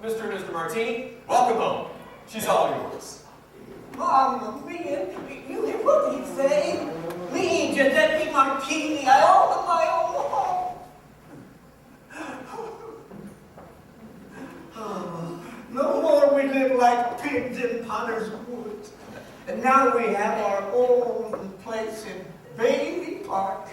Mr. and Mr. Martini, welcome home. She's all yours. Mama, man, what did he say? Me, Giuseppe Martini, I own my own home. No more we live like pigs in Potter's Wood. And now we have our own place in Bailey Park.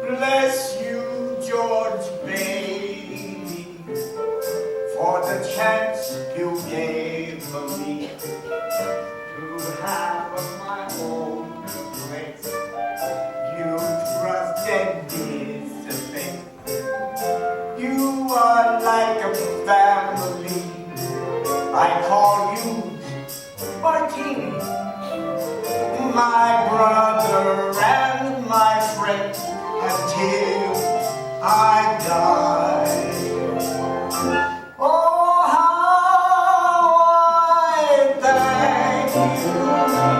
Bless you, George Bailey, for the chance you gave me to have my own place. You trusted this faith. You are like a family. I call you Martini, my brother and my friend, until I die. Oh, how I thank you.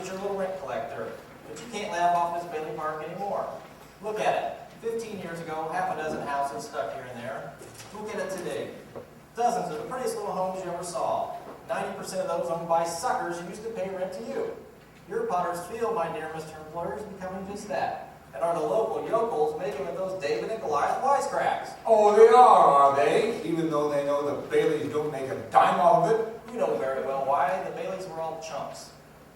just your little rent collector. But you can't laugh off Miss Bailey Park anymore. Look at it. 15 years ago, half a dozen houses stuck here and there. Look at it today. Dozens of the prettiest little homes you ever saw. 90% of those owned by suckers who used to pay rent to you. Your Potter's Field, my dear Mr. Employer, is becoming just that. And are the local yokels making with those David and Goliath wisecracks? Oh, they are they? Even though they know the Baileys don't make a dime out of it? You know very well why. The Baileys were all chumps.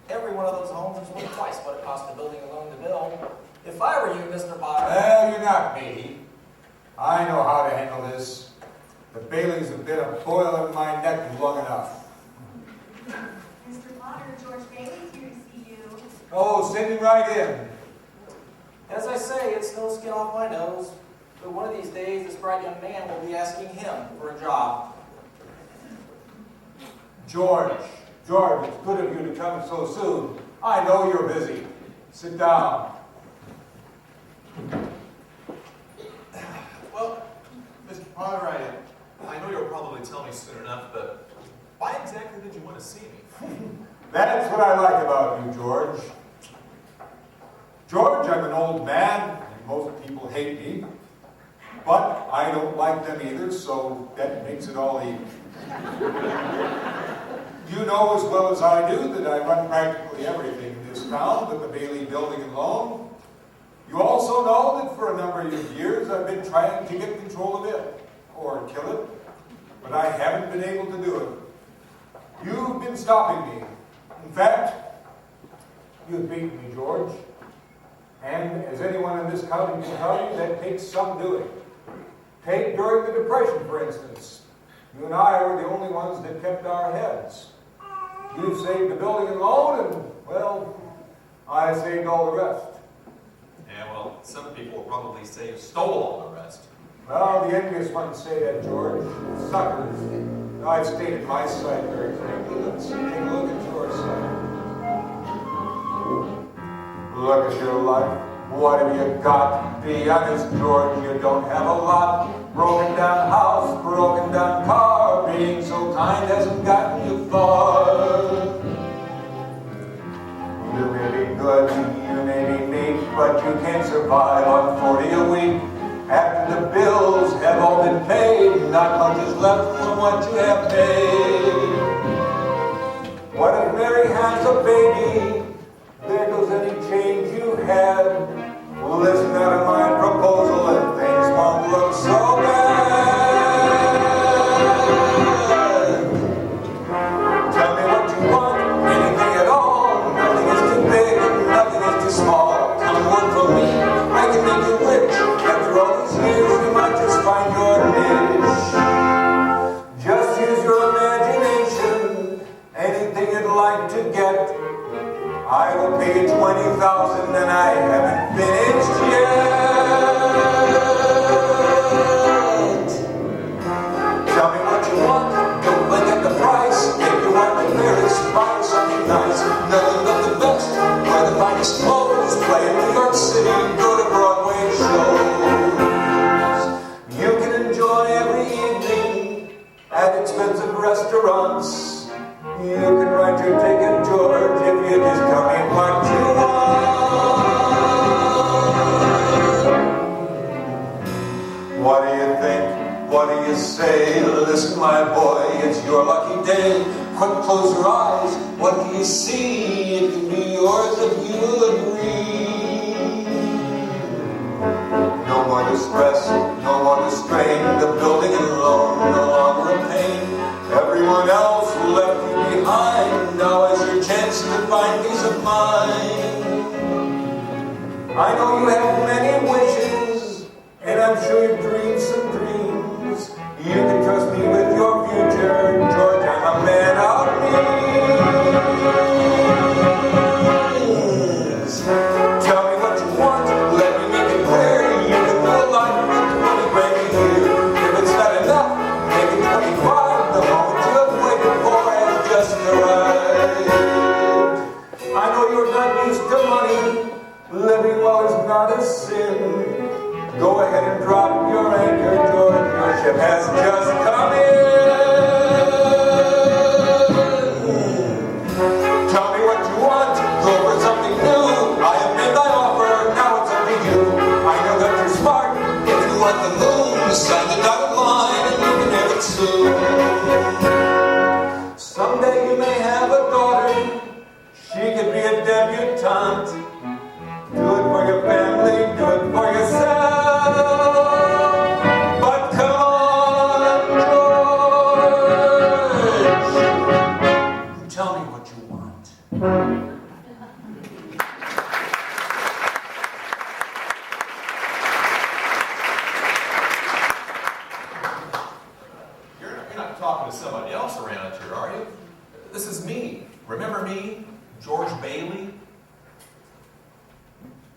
Every one of those homes is worth twice what it cost the building alone to build. If I were you, Mr. Potter... Well, you're not me. I know how to handle this. The Baileys have been a boil in my neck long enough. Mr. Potter, George Bailey's here to see you. Oh, send him right in. As I say, it's no skin off my nose. But one of these days, this bright young man will be asking him for a job. George, it's good of you to come so soon. I know you're busy. Sit down. Well, Mr. Potter, I know you'll probably tell me soon enough, but why exactly did you want to see me? That's what I like about you, George. George, I'm an old man, and most people hate me. But I don't like them either, so that makes it all even. You know as well as I do that I run practically everything in this town but the Bailey building and loan. You also know that for a number of years I've been trying to get control of it, or kill it, but I haven't been able to do it. You've been stopping me. In fact, you've beaten me, George. And as anyone in this county can tell you, that takes some doing. Take during the Depression, for instance. You and I were the only ones that kept our heads. You saved the building and loan, and, well, I saved all the rest. Yeah, well, some people will probably say you stole all the rest. Well, the envious ones say that, George. Suckers. I've stated my side very clearly. Let's take a look at your side. Look at your life. What have you got? Be honest, George, you don't have a lot. Broken down house, broken down car. Being so kind hasn't gotten you far. You may be good, you may be meek, but you can't survive on 40 a week. After the bills have all been paid, not much is left from what you have paid. What if Mary has a baby? There goes any change you had. Listen out of my proposal and things won't look so bad. Tell me what you want, anything at all. Nothing is too big and nothing is too small. Come work for me, I can make you rich. After all these years, you might just find your niche. Just use your imagination, anything you'd like to get. I will pay you $20,000 and I haven't finished yet. Tell me what you want, don't look at the price. If you want the fairest, buy something nice. Nothing but the best, buy the finest clothes. Play in New York City, go to Broadway shows. You can enjoy every evening at expensive restaurants. You can write your ticket, George, if you just tell me what you want. What do you think? What do you say? Listen, my boy, it's your lucky day. Quick, close your eyes. What do you see? It can be yours if you agree. No more distress, no more strain. The building and loan no longer a pain. Everyone else left you behind. Now is your chance to find peace of mind. I know you have many wishes, and I'm sure you've dreamed some dreams. You can trust me with your future, George. I'm a man of means. Tell me what you want, let me make it clear. You can do a lot with 20 grand a year. If it's not enough, make it 25. The moment you have waited for has just arrived. I know you're not used to money. Living well is not you may have a daughter. She could be a debutante. Do it for your family, do it for yourself. But come on, George. Tell me what you want. You're not talking to somebody else around here, are you? This is me. Remember me? George Bailey?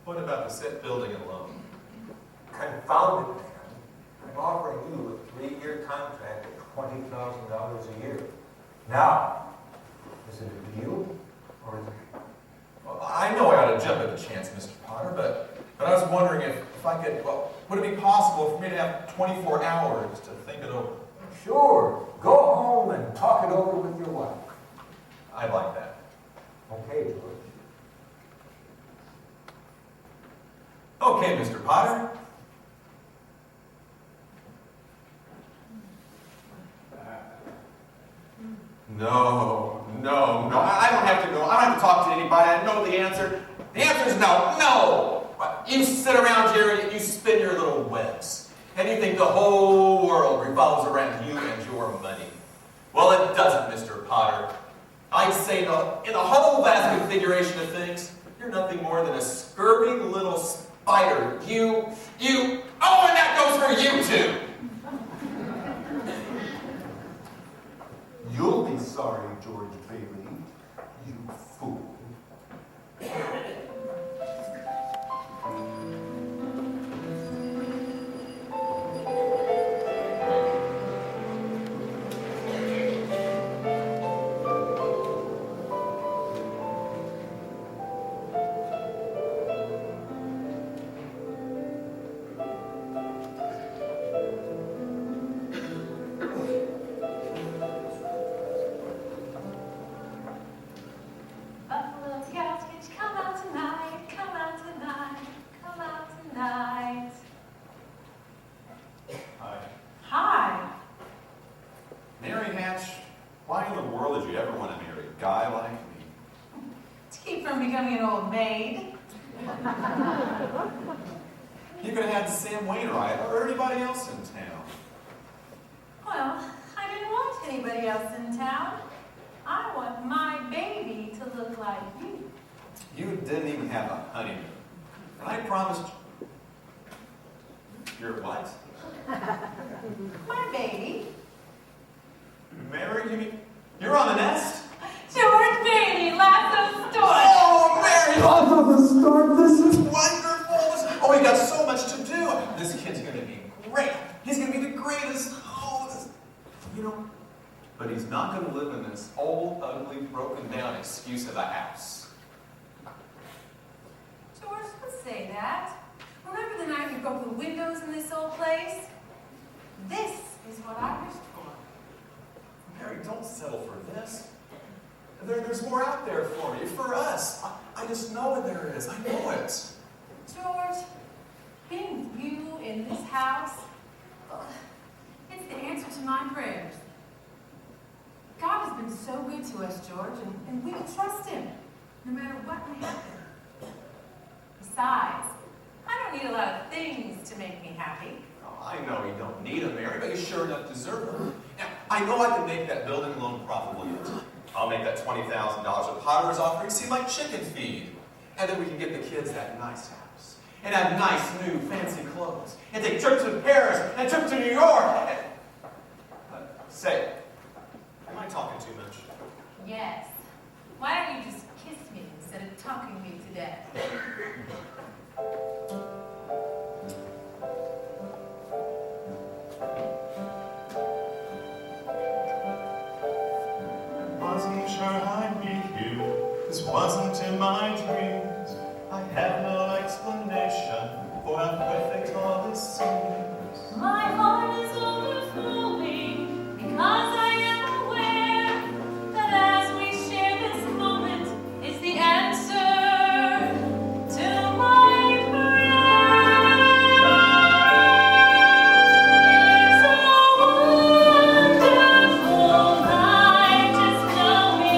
What about the set building and loan? Confounded, man. I'm offering you a 3-year contract at $20,000 a year. Now, is it a deal or is it? Well, I know I ought to jump at the chance, Mr. Potter, but I was wondering if I could, well, would it be possible for me to have 24 hours to think it over? Sure. Go home and talk it over with your wife. I'd like that. Okay, George. Okay, Mr. Potter. No, I don't have to go. I don't have to talk to anybody. I know the answer. The answer is no. You sit around here and you spin your little webs. And you think the whole world revolves around you and your money. Well, it doesn't, Mr. Potter. I'd say no. In the whole vast configuration of things, you're nothing more than a scurvy little spider. Oh, and that goes for you too. You'll be sorry, George Bailey, you fool. Buffalo Scouts, can you come out tonight? Come out tonight. Come out tonight. Hi. Hi. Mary Hatch, why in the world did you ever want to marry a guy like me? To keep from becoming an old maid. You could have had Sam Wainwright or anybody else in town. Well, I didn't want anybody else in town. I want my baby to look like you. You didn't even have a honeymoon. And I promised you're what? My baby. Mary, you mean you're on the nest? George Bailey, Lasso Stork. Oh, Mary, off of the start. This is wonderful. Oh, we got so much to do. This kid's going to be great. He's going to be the greatest. But he's not going to live in this old, ugly, broken down excuse of a house. George, don't say that. Remember the night we broke the windows in this old place? This is what I wished for. Mary, don't settle for this. There's more out there for you, for us. I just know there is. I know it. George, being you in this house, it's the answer to my prayers. God has been so good to us, George, and we can trust him, no matter what may happen. Besides, I don't need a lot of things to make me happy. Oh, I know you don't need a Mary, but you sure enough deserve them. Now, I know I can make that building loan profitable yet. I'll make that $20,000 that Potter is offering seem like chicken feed. And then we can get the kids that nice house. And have nice, new, fancy clothes. And take trips to Paris and trips to New York. Say, am I talking too much? Yes. Why don't you just kiss me instead of talking me to death? Wasn't sure I'd meet you. This wasn't in my dreams. I have no explanation for how perfect all this seems. My heart is overflowing because I am aware that as we share this moment is the answer to my prayer. It's a wonderful night, just know me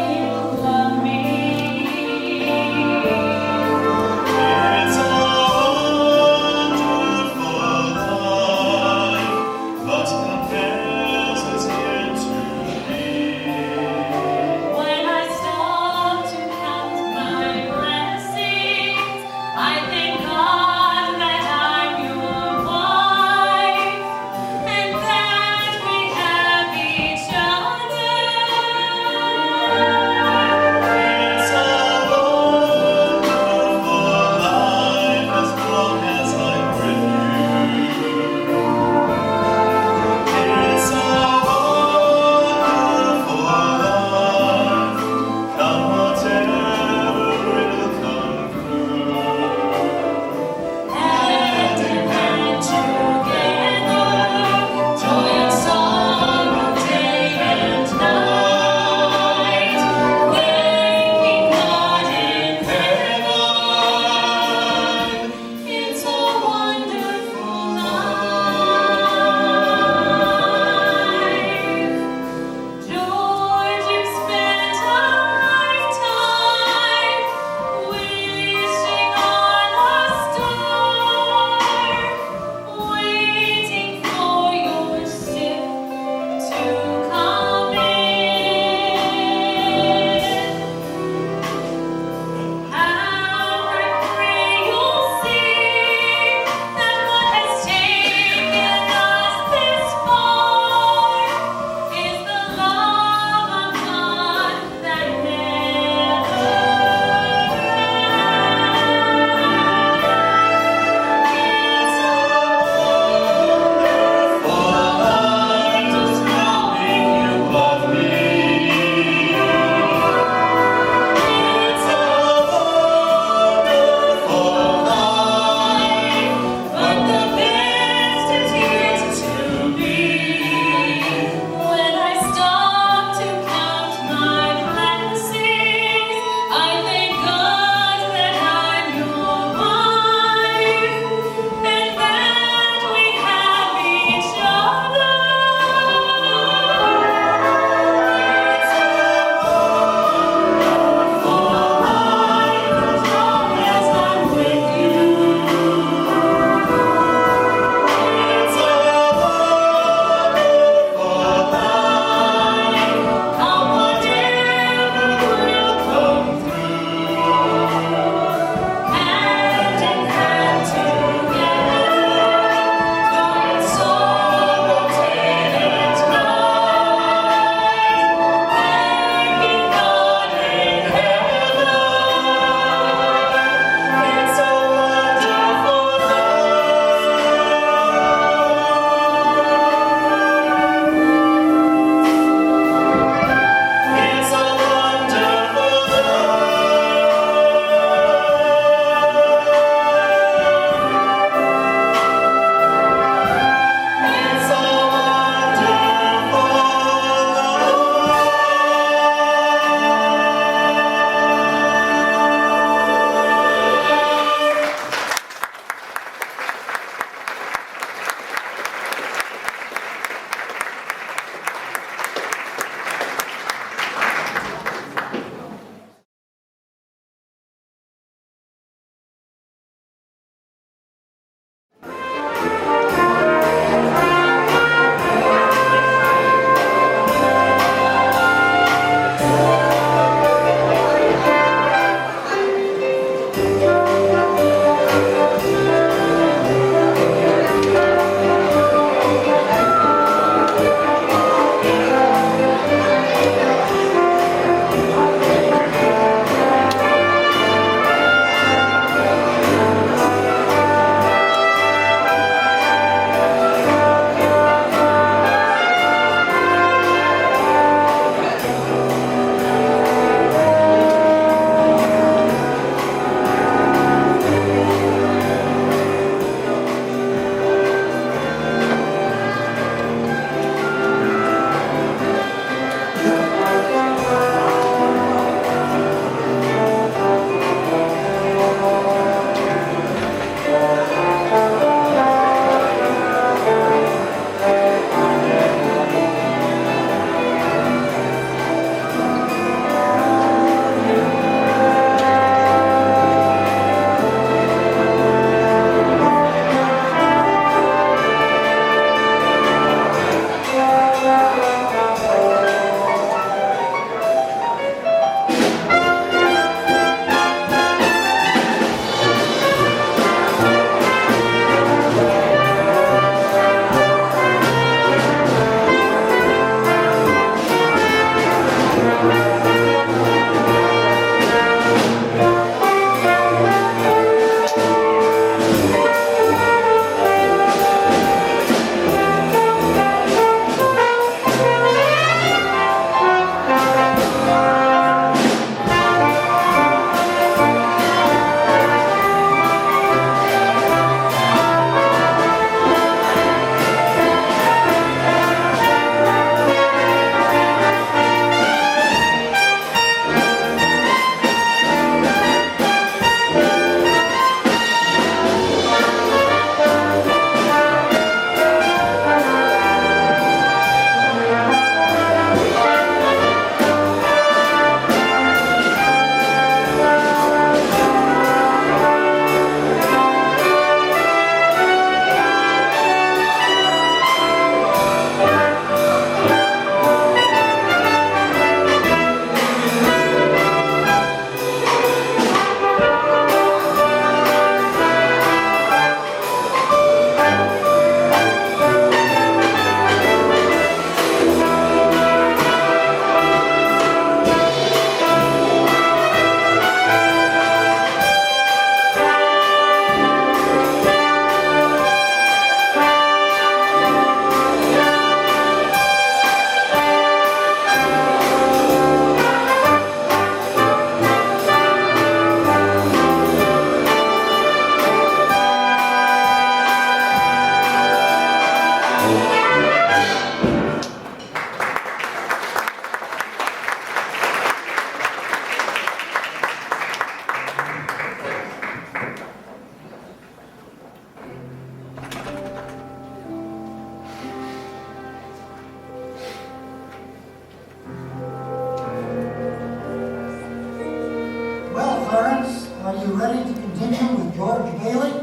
you ready to continue with George Bailey?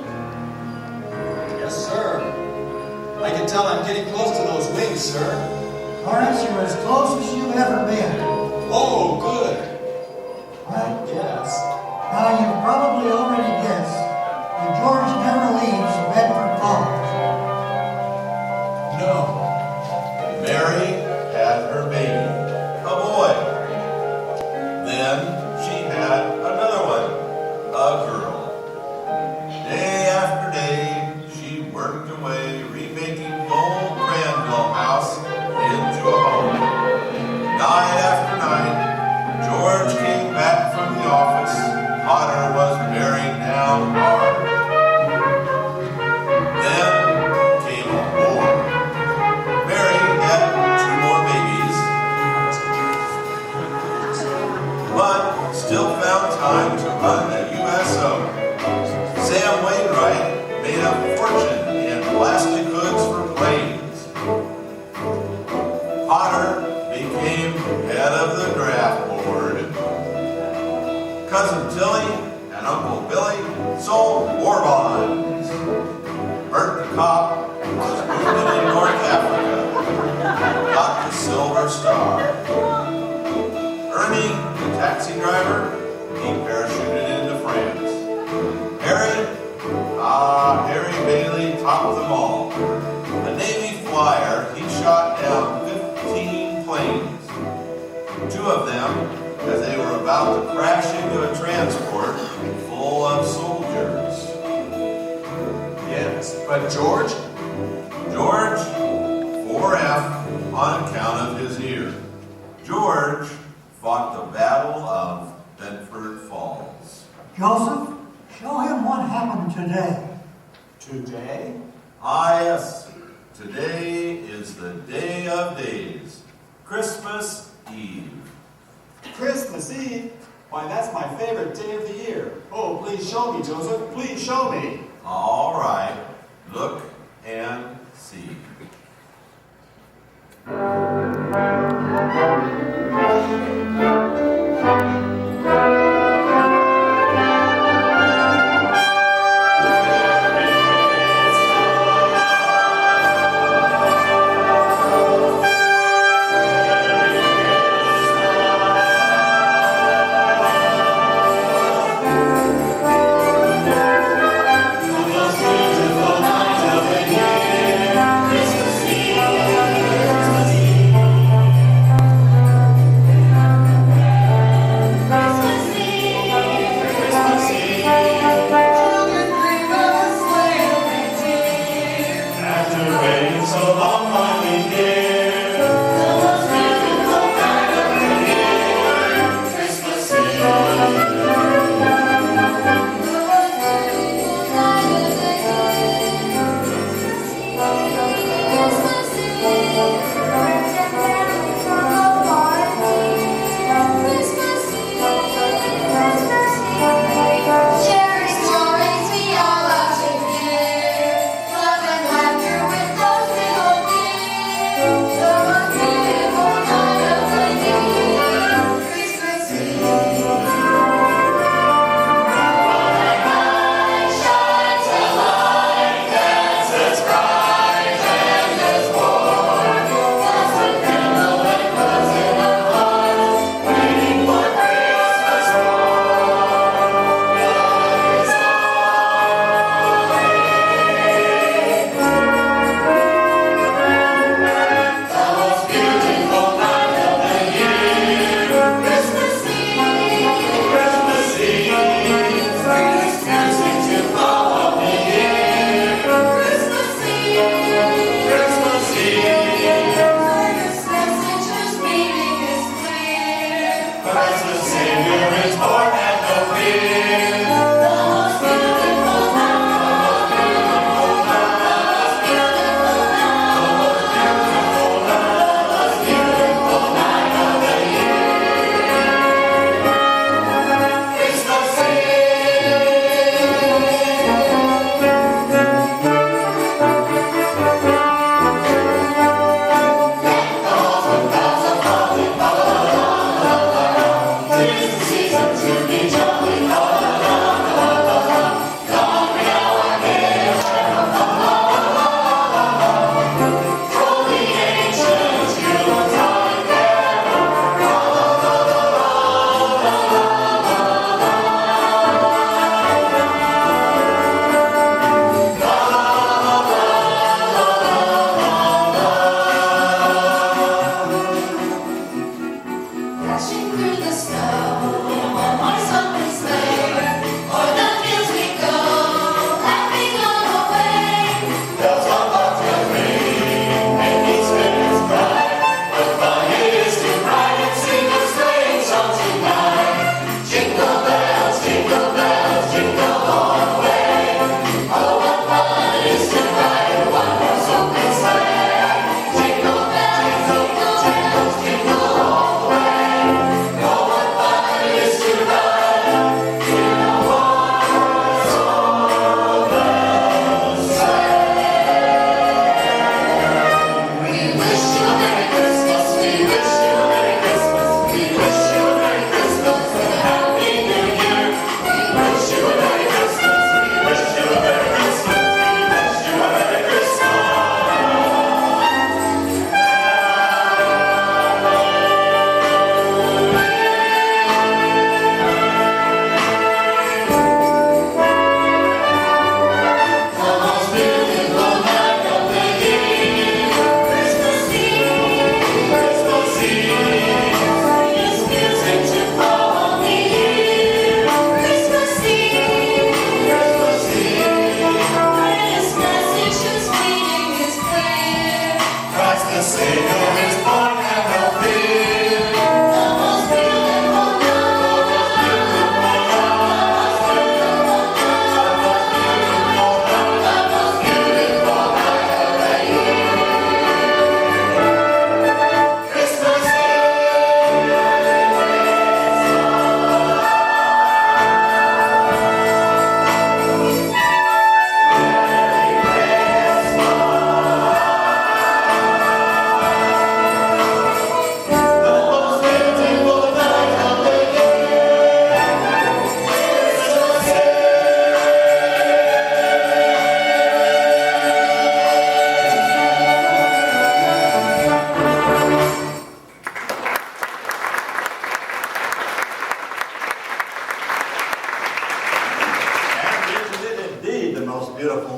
Yes, sir. I can tell I'm getting close to those wings, sir. Lawrence, you're as close as you've ever been. Oh, good. Right? Yes. Now, you've probably already guessed that George never leaves Bedford Falls. No. Mary had her baby, a boy. Then she had another one, a girl. Day after day, she worked away, remaking the old Granville house into a home. Night after night, George came back from the office. Potter was bearing down hard. Then came a war. Mary had 2 more babies, but still found time to run the USO. Sam Wainwright made a fortune in plastic hoods for planes. Potter became head of the draft board. Cousin Tilly and Uncle Billy sold war bonds. Bert the cop was moving in North Africa, got the Silver Star. Ernie, the taxi driver, he parachuted into France. Harry Bailey topped them all. A Navy flyer, he shot down 15 planes. 2 of them as they were about to crash into a transport full of soldiers. Yes, but George? George, 4F on account of his ear. George fought the Battle of Bedford Falls. Joseph, show him what happened today. Today? Ah, yes. Today is the day of days. Christmas Eve. Christmas Eve? Why, that's my favorite day of the year. Oh, please show me, Joseph. Please show me. All right. Look and see.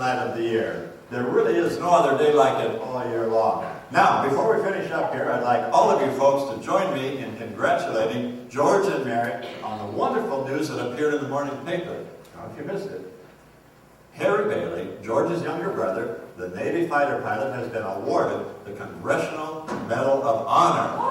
night of the year. There really is no other day like it all year long. Now, before we finish up here, I'd like all of you folks to join me in congratulating George and Mary on the wonderful news that appeared in the morning paper. Now, if you missed it, Harry Bailey, George's younger brother, the Navy fighter pilot, has been awarded the Congressional Medal of Honor.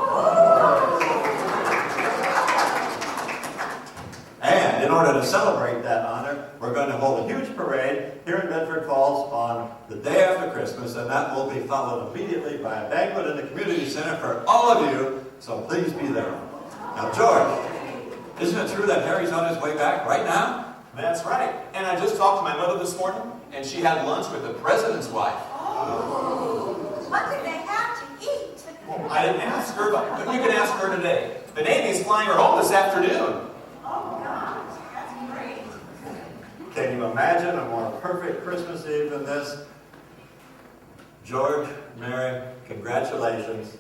And in order to celebrate that honor, we're going to hold a huge parade here in Bedford Falls on the day after Christmas, and that will be followed immediately by a banquet in the community center for all of you, so please be there. Now, George, isn't it true that Harry's on his way back right now? That's right. And I just talked to my mother this morning, and she had lunch with the president's wife. What did they have to eat? I didn't ask her, but you can ask her today. The Navy's flying her home this afternoon. Oh, gosh, that's great. Can you imagine a more perfect Christmas Eve than this? George, Mary, congratulations,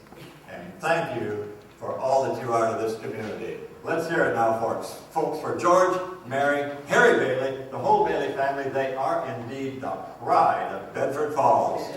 and thank you for all that you are to this community. Let's hear it now, folks. Folks, for George, Mary, Harry Bailey, the whole Bailey family, they are indeed the pride of Bedford Falls.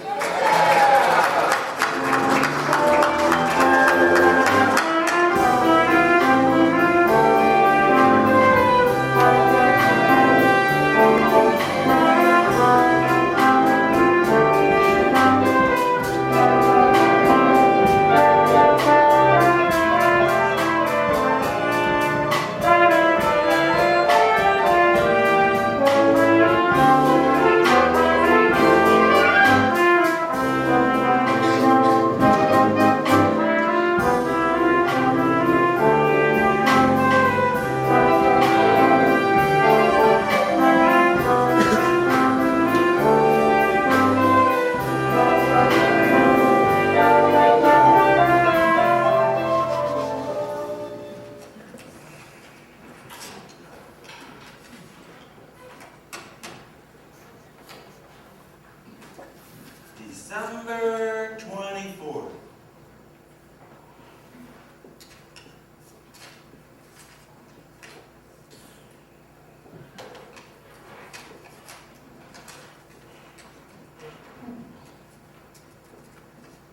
December 24th.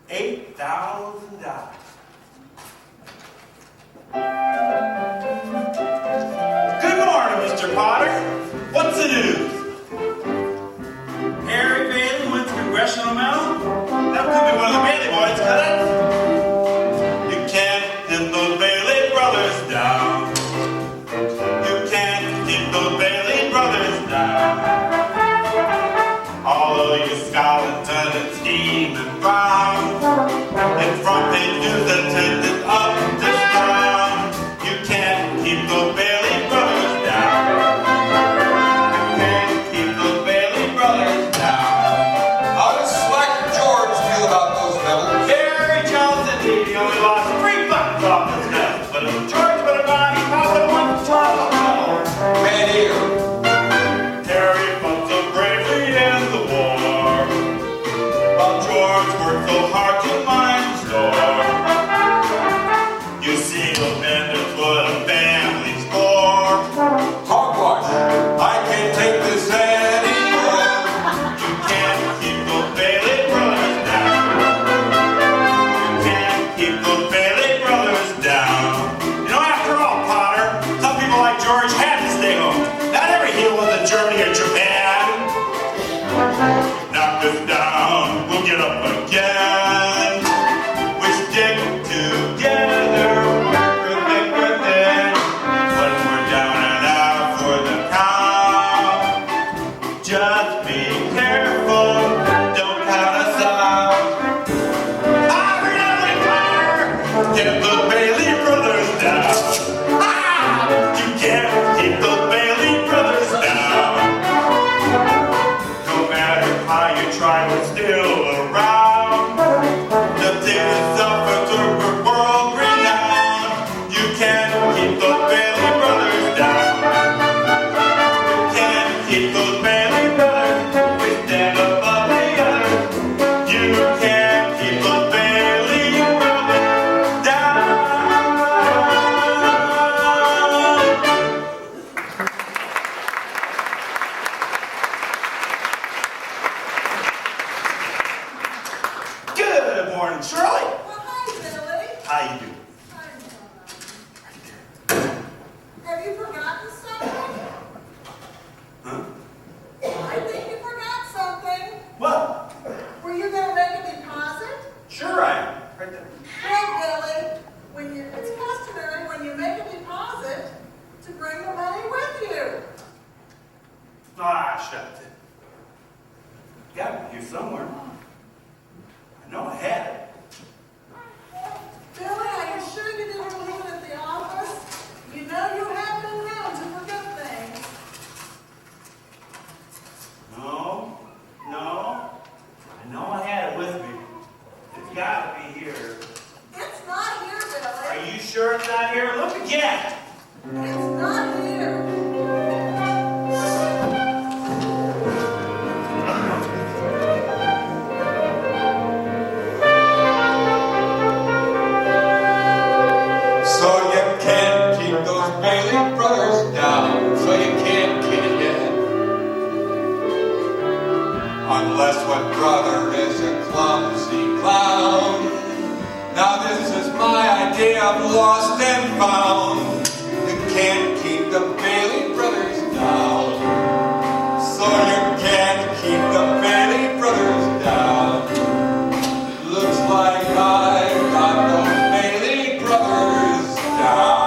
$8,000. Good morning, Mr. Potter. What's the news? Harry Bailey wins Congressional Medal? That could be one of the Bailey boys, could it? You can't hit those Bailey brothers down. You can't keep those Bailey brothers down. All of you Scarleton and Steve and Brown, and front page news attended up to town. You can't keep those Bailey brothers down. You can't keep those Bailey brothers down. How does Slacker George feel about those medals? Harry Johnson, he only lost 3 buttons off his medal, but if George would have gone, he probably would have won 12 medals. Man eater. Harry fought so bravely in the war, while George worked so hard to mind the store. You see, the bandits what a family's for. Hogwash. I can't take this anymore. You can't keep those Bailey brothers down. You can't keep those Bailey brothers down. You know, after all, Potter, some people like George had to stay home. Not every hero was in Germany or Japan. Knock us down, we'll get up again. We stick together, we're thicker thin. When we're down and out for the count, just be careful, don't count us out. Hurry up and fire, get the Bailey brothers down. You can't keep the Bailey brothers down. No matter how money with you. Ah, shucks. Got it here somewhere. I know I had it. Billy, are you sure you didn't leave it at the office? You know you have been known to forget things. No. I know I had it with me. It's got to be here. It's not here, Billy. Are you sure it's not here? Look again. It's not here. So you can't keep those Bailey brothers down. So you can't, can you? Unless one brother is a clumsy clown. Now this is my idea of lost and found. You can't keep the Bailey brothers down. So you can't keep the Bailey brothers down. It looks like I've got those Bailey brothers down.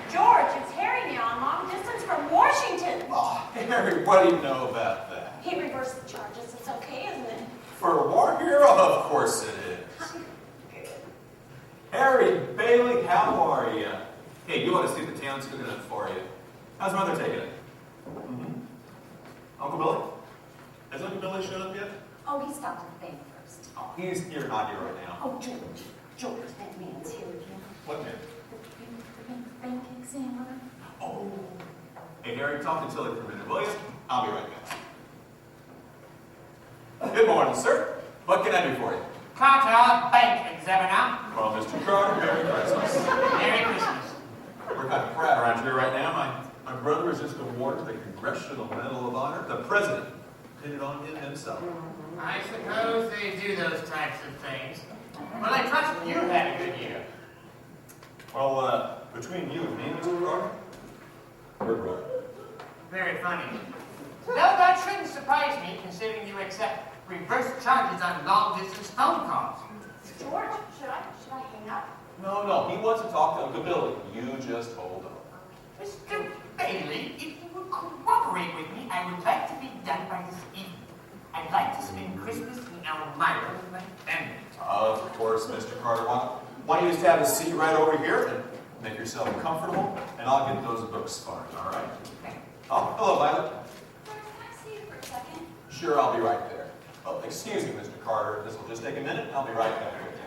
George, it's Harry now, long distance from Washington. Oh, Harry, what do you know about that? He reversed the charges. It's okay, isn't it? For a war hero? Of course it is. Harry, Bailey, how are you? Hey, you want to see the town's cooking up for you. How's mother taking it? Uncle Billy? Has Uncle Billy showed up yet? Oh, he stopped at the bank first. Oh, you're not here right now. Oh, George, that man's here again. What man? The bank examiner. Oh. Hey, Harry, talk to Tilly for a minute, will you? I'll be right back. Good morning, sir. What can I do for you? Carter, bank examiner. Well, Mr. Carter, Merry Christmas. Merry Christmas. We're kind of proud around here right now. My brother was just awarded the Congressional Medal of Honor. The president did it on him himself. I suppose they do those types of things. Well, I trust you had a good year. Well, between you and me, Mr. Carter, we're broke. Very funny. Though that shouldn't surprise me, considering you accept reverse charges on long-distance phone calls. George, should I hang up? No, he wants to talk to Uncle Billy. You just hold on. Mr. Bailey, if you would cooperate with me, I would like to be done by this evening. I'd like to spend Christmas in Elmira with my family. Of course, Mr. Carter. Why don't you just have a seat right over here and make yourself comfortable, and I'll get those books started, all right? Oh, hello, Violet. Can I see you for a second? Sure, I'll be right there. Oh, excuse me, Mr. Carter. This will just take a minute. I'll be right back with you.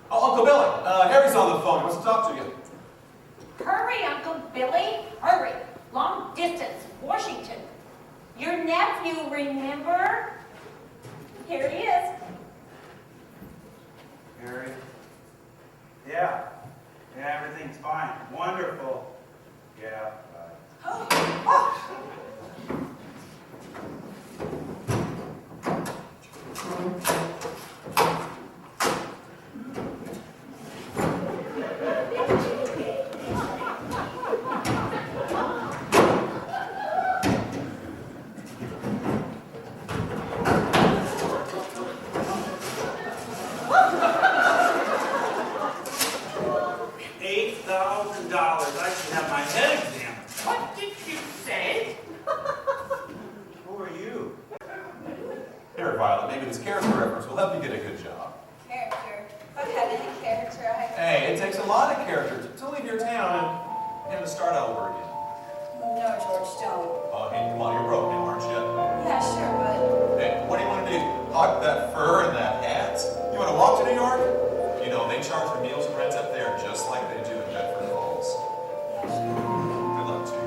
Oh, Uncle Billy, Harry's on the phone. He wants to talk to you. Hurry, Uncle Billy, hurry. Long distance, Washington. Your nephew, remember? Here he is. Harry? Yeah, everything's fine. Wonderful. Yeah, $8,000. I should have my head examined. What did you say? Who are you? Here, Violet, maybe this character reference will help you get a good job. Character. What kind of character I have? Hey, it takes a lot of character to leave your town and to start over again. No, George, don't. Oh, hey, come on, you're broke now, aren't you? Yeah, sure, but... Hey, what do you want to do? Hawk that fur and that hat? You want to walk to New York? You know, they charge for meals and rents up there just like they do in Bedford Falls. Yeah, sure. Good luck to you.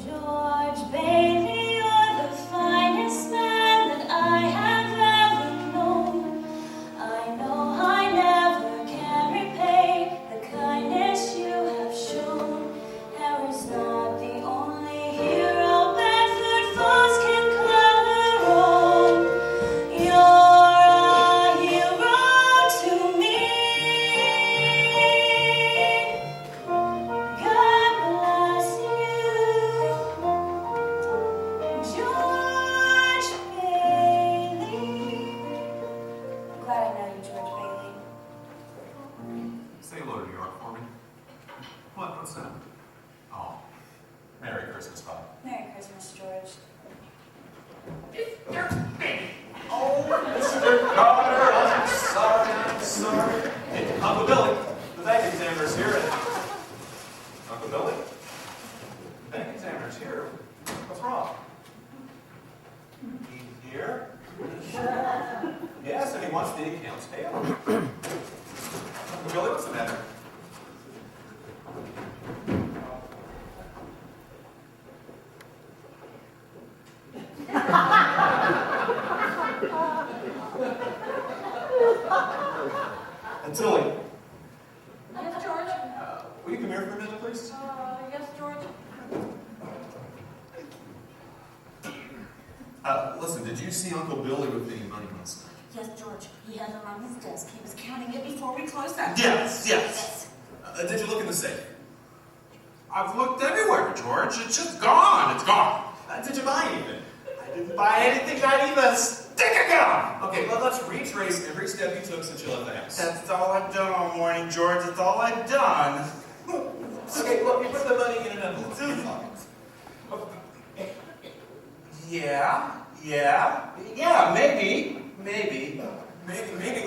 George Bailey, you're the finest man that I have ever known. I know I never can repay the kindness you have shown. Harry's not the only hero Bedford Falls can call her own. You're a hero I know you, George Bailey. Say hello to New York for me. What's that? Oh, Merry Christmas, Bob. Merry Christmas, George. Oh, Mr. Carter, I'm sorry. Hey, Uncle Billy, the bank examiner's here. And... Uncle Billy? The bank examiner's here. What's wrong? He's here? Yes, and he wants the accounts payable. Uncle Billy, what's the matter? And Tilly, Yes, George? will you come here for a minute, please? Yes, George? Listen, did you see Uncle Billy with the money last night? Yes, George. He had it on his desk. He was counting it before we closed that. Yes. Did you look in the safe? I've looked everywhere, George. It's just gone. It's gone. Did you buy anything? I didn't buy anything, not even a stick of gum. Okay, well, let's retrace every step you took since you left the house. That's all I've done all morning, George. That's all I've done. Okay, look, you put the money in an envelope. In your pocket. Yeah, maybe. Maybe,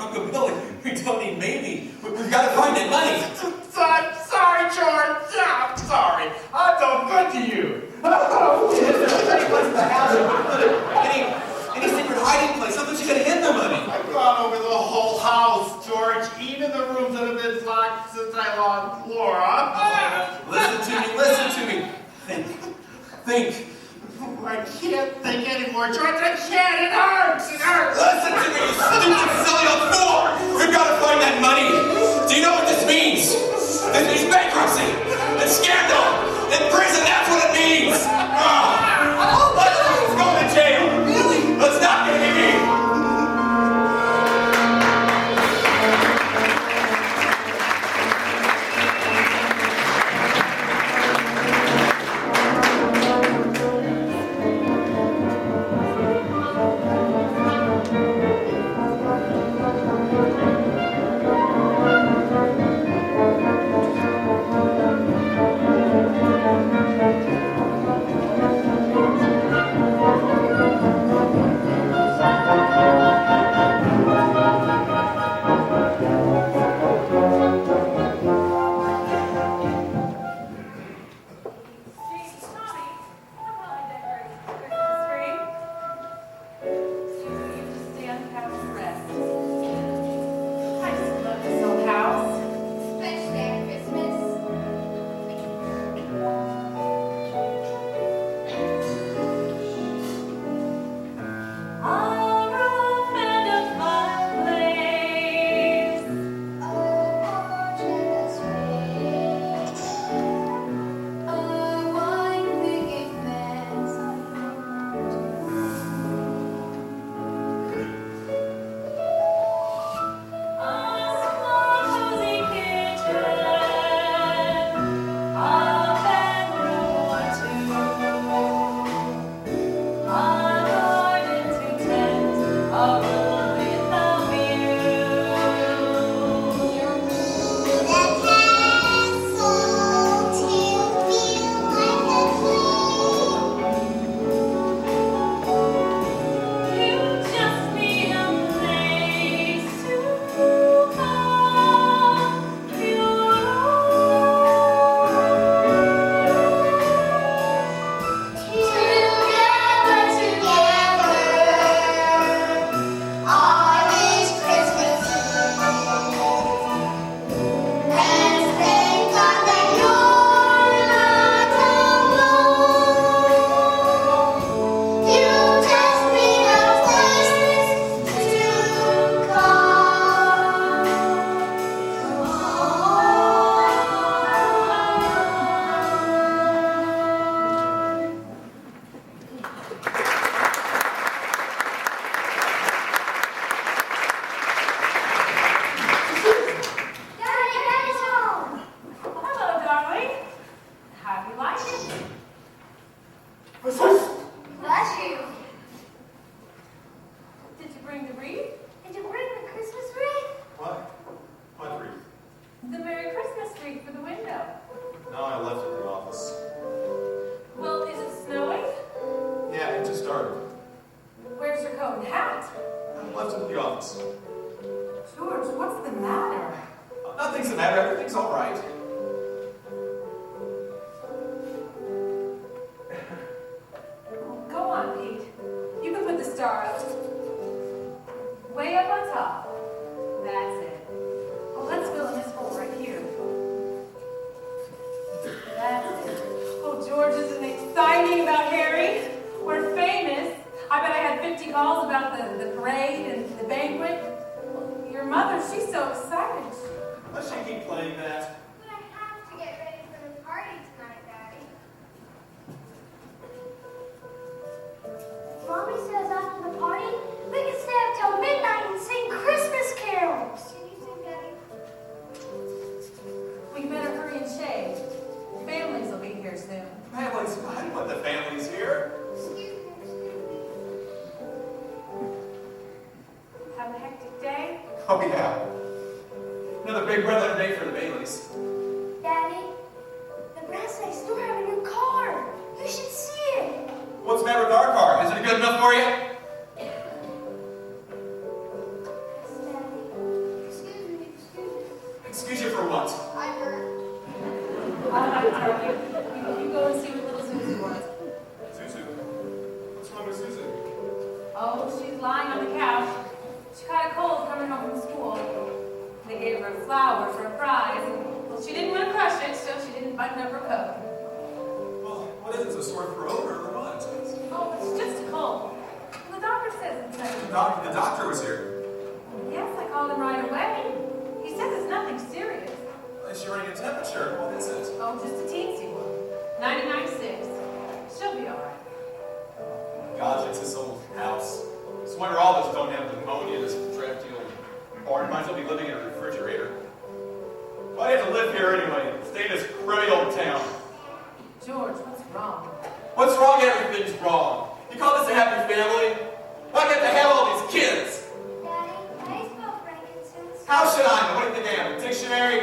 Uncle Billy. We don't need maybe. We've got to find that money. I'm sorry, George. I'm sorry. I'm so good to you. Is there any place in the house you could put it? Any secret hiding place? Something you could hid the money. I've gone over the whole house, George. Even the rooms that have been locked since I lost Laura. Listen to me. Think. I can't think anymore, George. I can't. It hurts. Listen to me, you stupid, silly old fool. We've got to find that money. Do you know what this means? This means bankruptcy and scandal and prison. That's what it means. Let's go to jail. Really? Let's not get me. matter. Everything's all right. Go on, Pete. You can put the star up. Way up on top. That's it. Oh, let's fill in this hole right here. That's it. Oh, George, isn't it exciting about Harry? We're famous. I bet I had 50 calls about the parade and the banquet. Your mother, she's so excited. Let she keep playing that. But I have to get ready for the party tonight, Daddy. Mommy says after the party, we can stay up till midnight and sing Christmas carols. Can you sing, Daddy? We better hurry and shave. Families will be here soon. Families? I didn't want the families here. Excuse me. Have a hectic day? Oh, yeah. Another big regular day for the Baileys. Daddy, the brass next door have a new car. You should see it. What's the matter with our car? Isn't it good enough for you? Yes, Daddy. Excuse me. Excuse you for what? I heard. All right, darling. You go and see what little Susie wants. Suzu? What's wrong with Suzu? Oh, she's lying on the couch. She caught a cold coming home from school. They gave her a flower for a prize. Well, she didn't want to crush it, so she didn't button up her coat. Well, what is it? A sore throat or what? Oh, it's just a cold. The doctor says it's nothing. The doctor was here. Yes, I called him right away. He says it's nothing serious. Is she running a temperature? What is it? Oh, just a teensy one. 99.6. She'll be all right. Gosh, it's this old house. It's wonder all of us don't have pneumonia in this drafty old barn. Might as well be living in a refrigerator. Why do you have to live here anyway? Stay in this crummy old town. George, what's wrong? What's wrong? Everything's wrong. You call this a happy family? Why do you have to have all these kids? Daddy, how do you spell frankincense? How should I know? What do you think I am? A dictionary?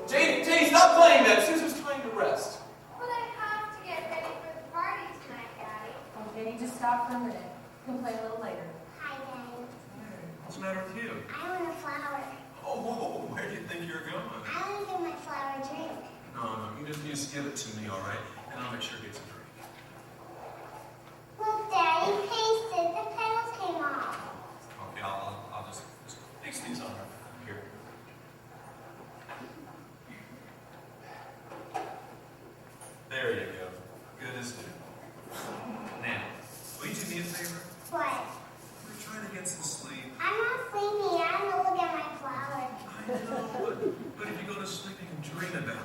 Janie, stop playing that. Susan's trying to rest. But I have to get ready for the party tonight, Daddy. Okay, just stop for a minute. You can play a little later. Hi, Daddy. What's the matter with you? I want a flower. Oh, where do you think you're going? I want to give my flower a drink. No, you just give it to me, all right? And I'll make sure it gets a drink. Look, Daddy, pasted. The petals came off. Okay, I'll just fix these on here. There you go. Good as new. Now, will you do me a favor? What? We're trying to get some sleep. I'm not sleepy. I want to look at my flower. I know, but if you go to sleep, you can dream about it.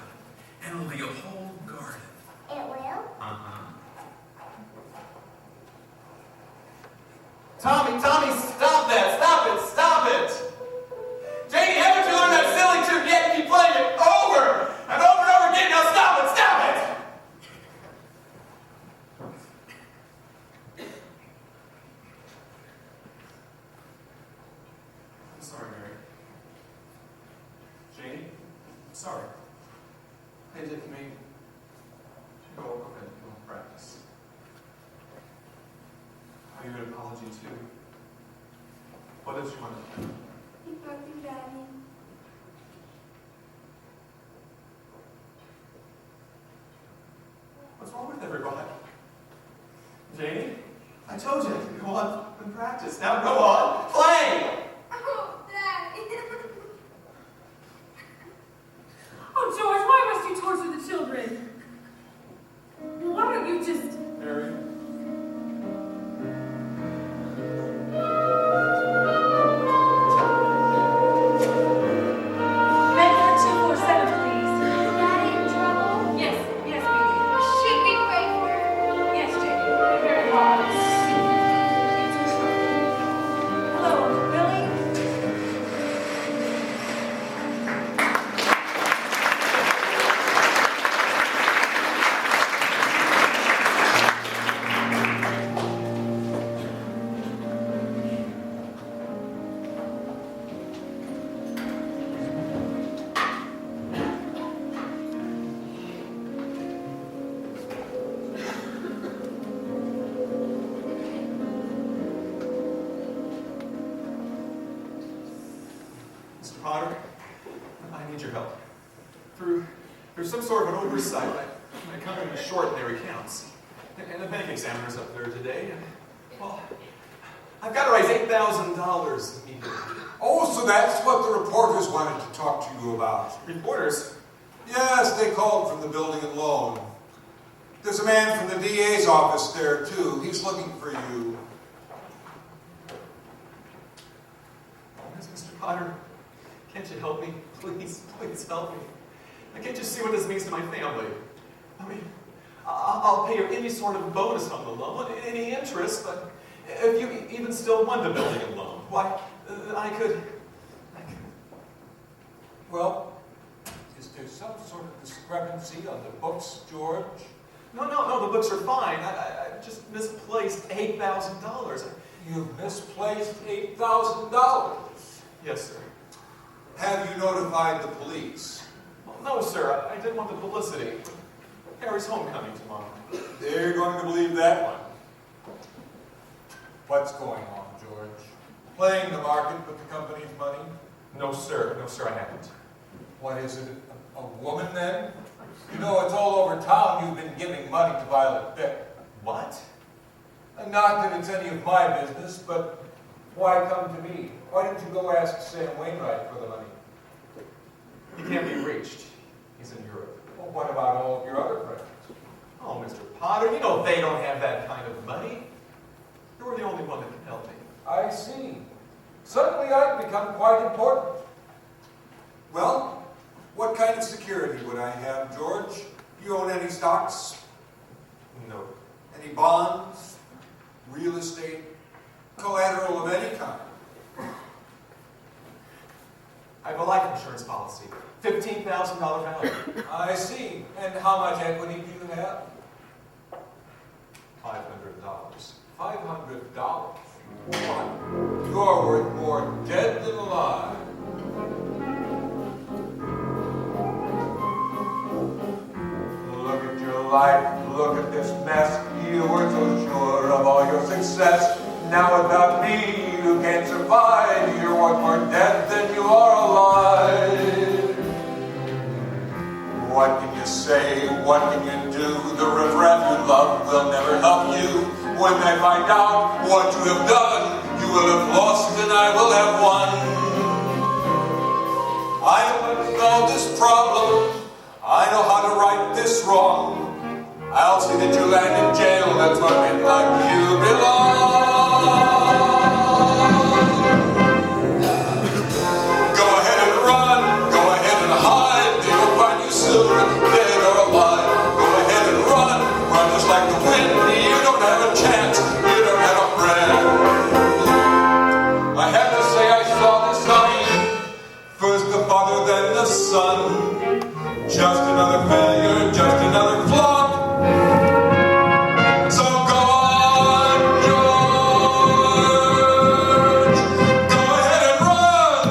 And it'll be a whole garden. It will? Uh-huh. Tommy, stop that! Stop it! Janie, haven't you learned that silly tune yet? You keep playing it over and over and over again. Now stop it! I'm sorry, Mary. Janie, I'm sorry. I didn't mean to go over and go practice. I owe you an apology too. What else you want to do? Nothing, Daddy. What's wrong with everybody? Janie, I told you to go on and practice. Now go on, play! Oh, Daddy. Oh, George, why must you torture the children? Why don't you just... Mary. Bedford 247, please. Is Daddy in trouble? Yes, baby. Should we pray for her? Yes, Janie. They're very hard. Hello, Uncle Billy. Mr. Potter, I need your help. Through some sort of an oversight, my company is short in their accounts. And the bank examiner's up there today, and, well, I've got to raise $8,000 immediately. Oh, so that's what the reporters wanted to talk to you about. Reporters? Yes, they called from the building and loan. There's a man from the DA's office there, too. He's looking for you. Mr. Potter, can't you help me? Please, please help me. Can't you see what this means to my family? I mean, I'll pay you any sort of bonus on the loan, any interest, but if you even still want the building and loan, why, I could... Well, is there some sort of discrepancy on the books, George? No, the books are fine. I just misplaced $8,000. You've misplaced $8,000? Yes, sir. Have you notified the police? Well, no, sir. I didn't want the publicity. Harry's homecoming tomorrow. They're going to believe that one. What's going on, George? Playing the market with the company's money? No, sir. No, sir, I haven't. What is it? A woman, then? You know, it's all over town you've been giving money to Violet Beck. What? Not that it's any of my business, but why come to me? Why didn't you go ask Sam Wainwright for the money? He can't be reached. He's in Europe. Well, what about all of your other friends? Oh, Mr. Potter, you know they don't have that kind of money. You're the only one that can help me. I see. Suddenly I've become quite important. Well, what kind of security would I have, George? Do you own any stocks? No. Any bonds? Real estate? Collateral of any kind? I have a life insurance policy. $15,000 value. I see. And how much equity do you have? $500. $500? What? You're worth more dead than alive. Look at your life. Look at this mess. You were so sure of all your success. Now without me, you can't survive. You're worth more dead than you are alive. What can you say? What can you do? The riffraff you love will never help you. When they find out what you have done, you will have lost and I will have won. I know how to solve this problem. I know how to right this wrong. I'll see that you land in jail. That's where men like you belong. Go ahead and run. Go ahead and hide. They will find you soon, dead or alive. Go ahead and run. Run just like the wind. You don't have a chance. You don't have a friend. I have to say I saw this coming. First the father, then the son. Just another failure, just another flop. So go on, George. Go ahead and run.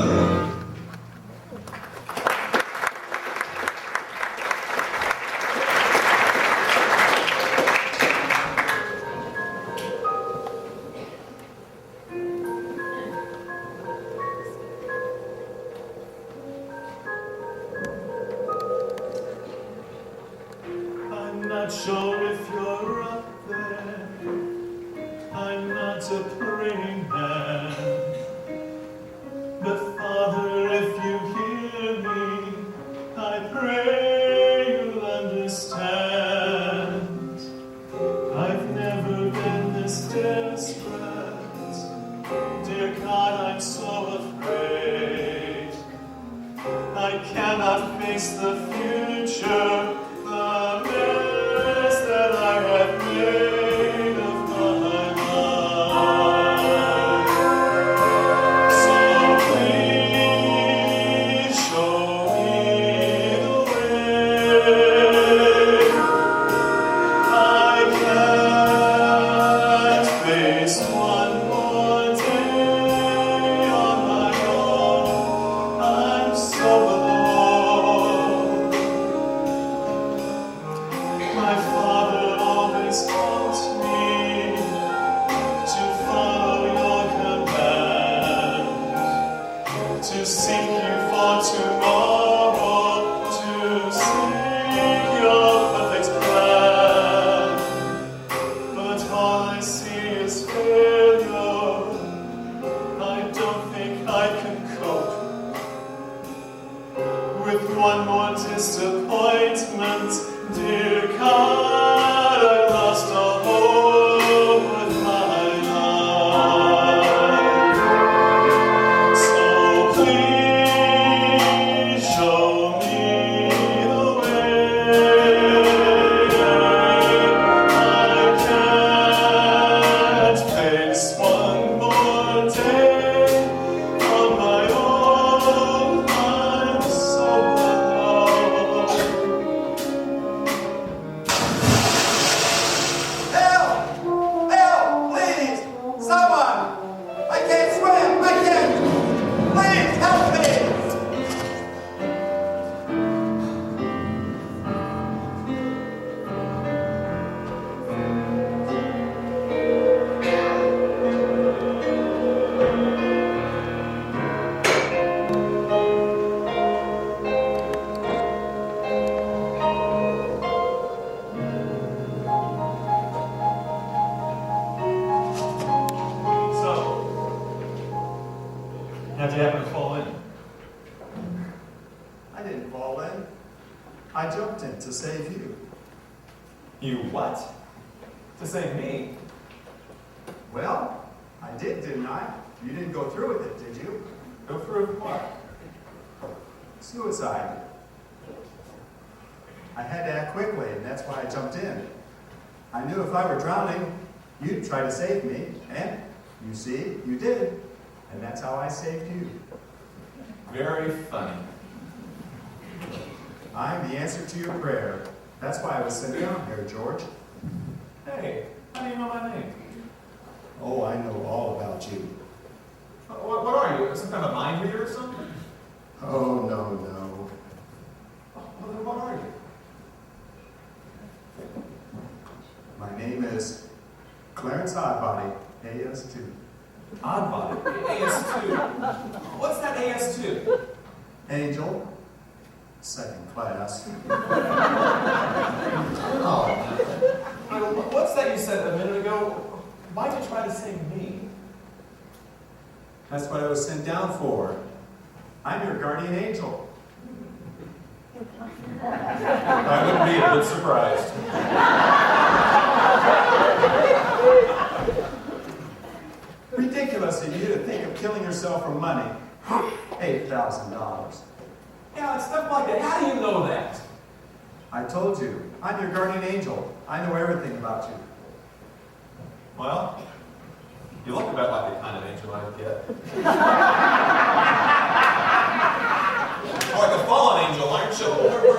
I'm not sure if you're up there. I'm not a praying man. But Father, if you hear me, I pray you'll understand. I've never been this desperate. Dear God, I'm so afraid. I cannot face the future. The mess that I have made of my life. So please show me the way. I can't face one more day on my own. I'm so alone. for tomorrow to see your perfect plan. But all I see is failure. I don't think I can cope with one more disappointment. Dear God, I lost all hope with my life. So please show me the way. I can't face one more day on my own. I'm so alone. Help! Help! Please! Someone! I can't swim! I can't! Please help me! So, how'd you happen to fall in? I didn't fall in. I jumped in to save you. You what? To save me? Well, I did, didn't I? You didn't go through with it, did you? Go through with what? Suicide. I had to act quickly, and that's why I jumped in. I knew if I were drowning, you'd try to save me, and you see, you did. And that's how I saved you. Very funny. I'm the answer to your prayer. That's why I was sent down here, George. Hey, how do you know my name? Oh, I know all about you. What are you? Some kind of mind reader or something? Oh, no, no. Well, then what are you? My name is Clarence Oddbody, AS2. Oddbody? AS2? What's that AS2? Angel, second class. Oh. What's that you said a minute ago? Why'd you try to save me? That's what I was sent down for. I'm your guardian angel. I wouldn't be a bit surprised. Ridiculous of you to think of killing yourself for money. $8,000. Yeah, stuff like that. How do you know that? I told you, I'm your guardian angel. I know everything about you. Well, you look about like the kind of angel I'd get. Like a fallen angel, aren't you?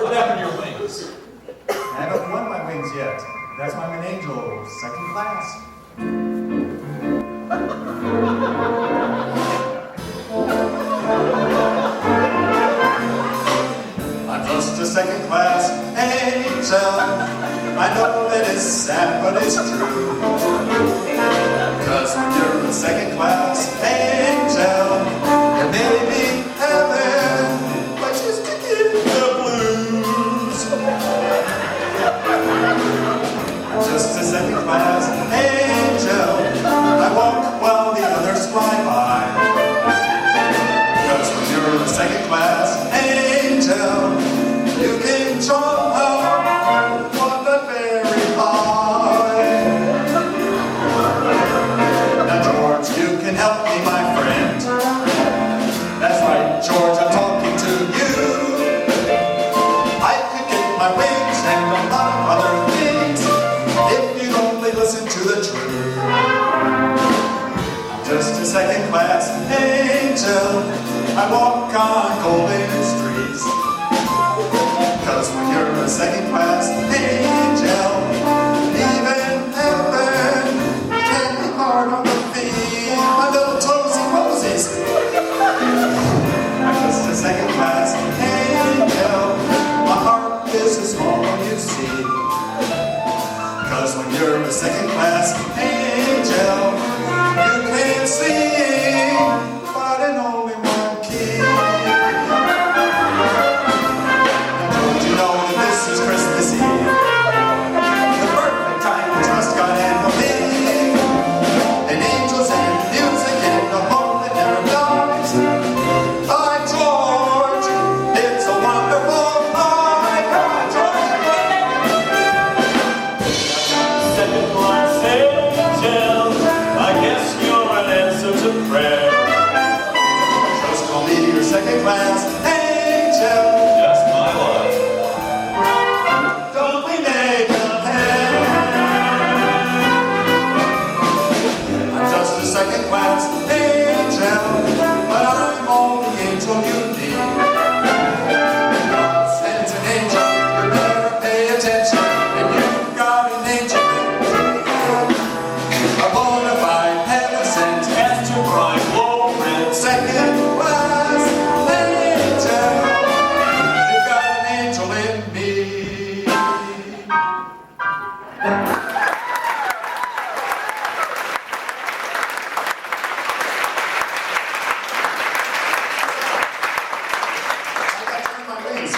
What happened to your wings? I haven't won my wings yet. That's why I'm an angel, second class. I'm just a second class angel. I know that it's sad, but it's true. Because when you're a second class angel, you may be heaven, but you stick in the blues. I'm just a second class angel. I walk while the others fly by. Because when you're a second class angel, you can jump up on the very high. Now, George, you can help me, my friend. That's right, George, I'm talking to you. I could get my wings and a lot of other things if you'd only listen to the truth. I'm just a second class angel. I walk on golden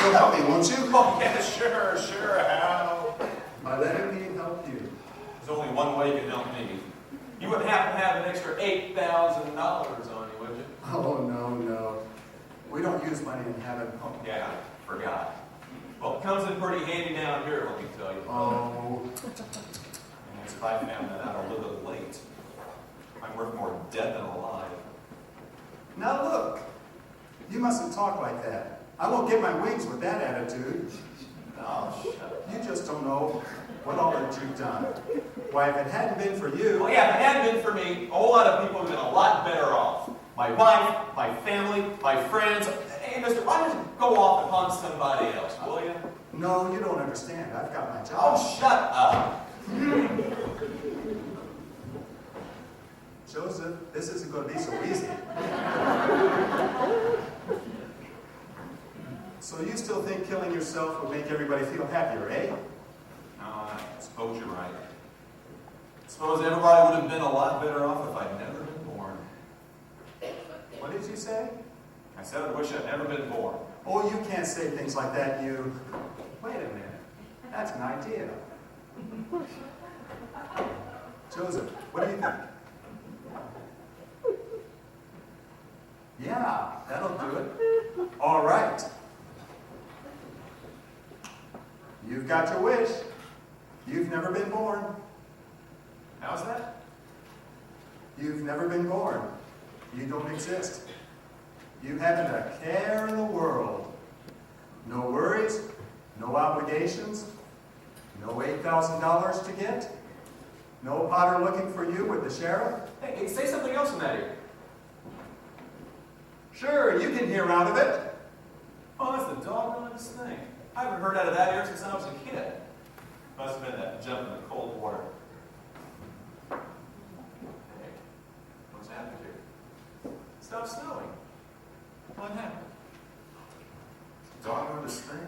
You'll help me, won't you? Oh, yeah, sure, how? By letting me help you. There's only one way you can help me. You wouldn't happen to have an extra $8,000 on you, would you? Oh, no. We don't use money in heaven. Oh, yeah, forgot. Well, it comes in pretty handy down here, let me tell you. Oh. And if I found that out a little bit late, I'm worth more dead than alive. Now look, you mustn't talk like that. I won't get my wings with that attitude. Oh, shut up. You just don't know what all that you've done. Why, if it hadn't been for you... Well, yeah, if it hadn't been for me, a whole lot of people would have been a lot better off. My wife, my family, my friends. Hey, mister, why don't you go off and hunt somebody else, will you? No, you don't understand. I've got my job. Oh, shut up. Joseph, this isn't going to be so easy. So you still think killing yourself would make everybody feel happier, eh? No, I suppose you're right. I suppose everybody would have been a lot better off if I'd never been born. What did you say? I said I wish I'd never been born. Oh, you can't say things like that, you... Wait a minute. That's an idea. Joseph, what do you think? Yeah, that'll do it. All right. You've got your wish. You've never been born. How's that? You've never been born. You don't exist. You haven't a care in the world. No worries, no obligations, no $8,000 to get, no Potter looking for you with the sheriff. Hey, say something else in that ear. Sure, you can hear out of it. Oh, that's the doggonest thing. I haven't heard out of that ear since I was a kid. Must have been that jump in the cold water. Hey, what's happened here? It stopped snowing. What happened? Doggonest thing?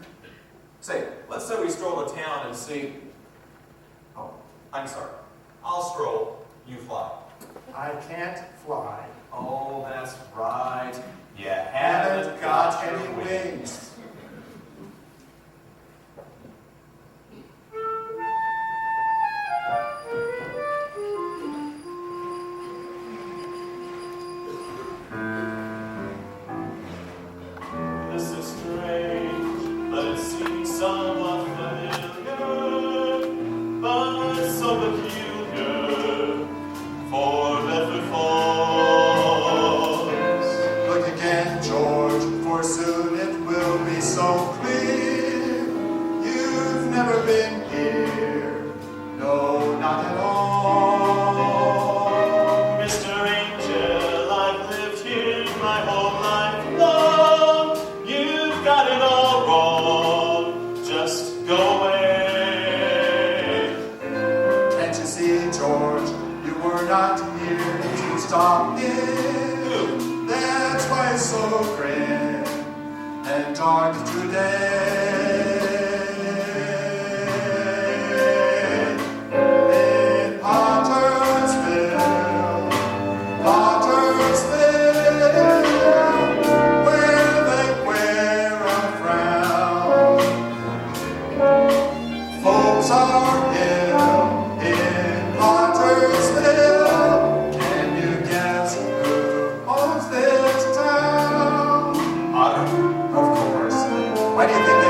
Say, let's say we stroll to town and see... Oh, I'm sorry. I'll stroll, you fly. I can't fly. Oh, that's right. You Haven't got any wings. This is strange, but it seems somewhat familiar, but so peculiar for Bedford Falls. Look again, George, for soon it will be so clear. You've never been here. No, not at all. Mr. Angel, I've lived here my whole life long. You've got it all wrong. Just go away. Can't you see, George, you were not here to stop in. That's why it's so grim and dark today. In Pottersville, where they wear a frown. Folks are ill in Pottersville. Can you guess who owns this town? Otter? Of course. Why do you think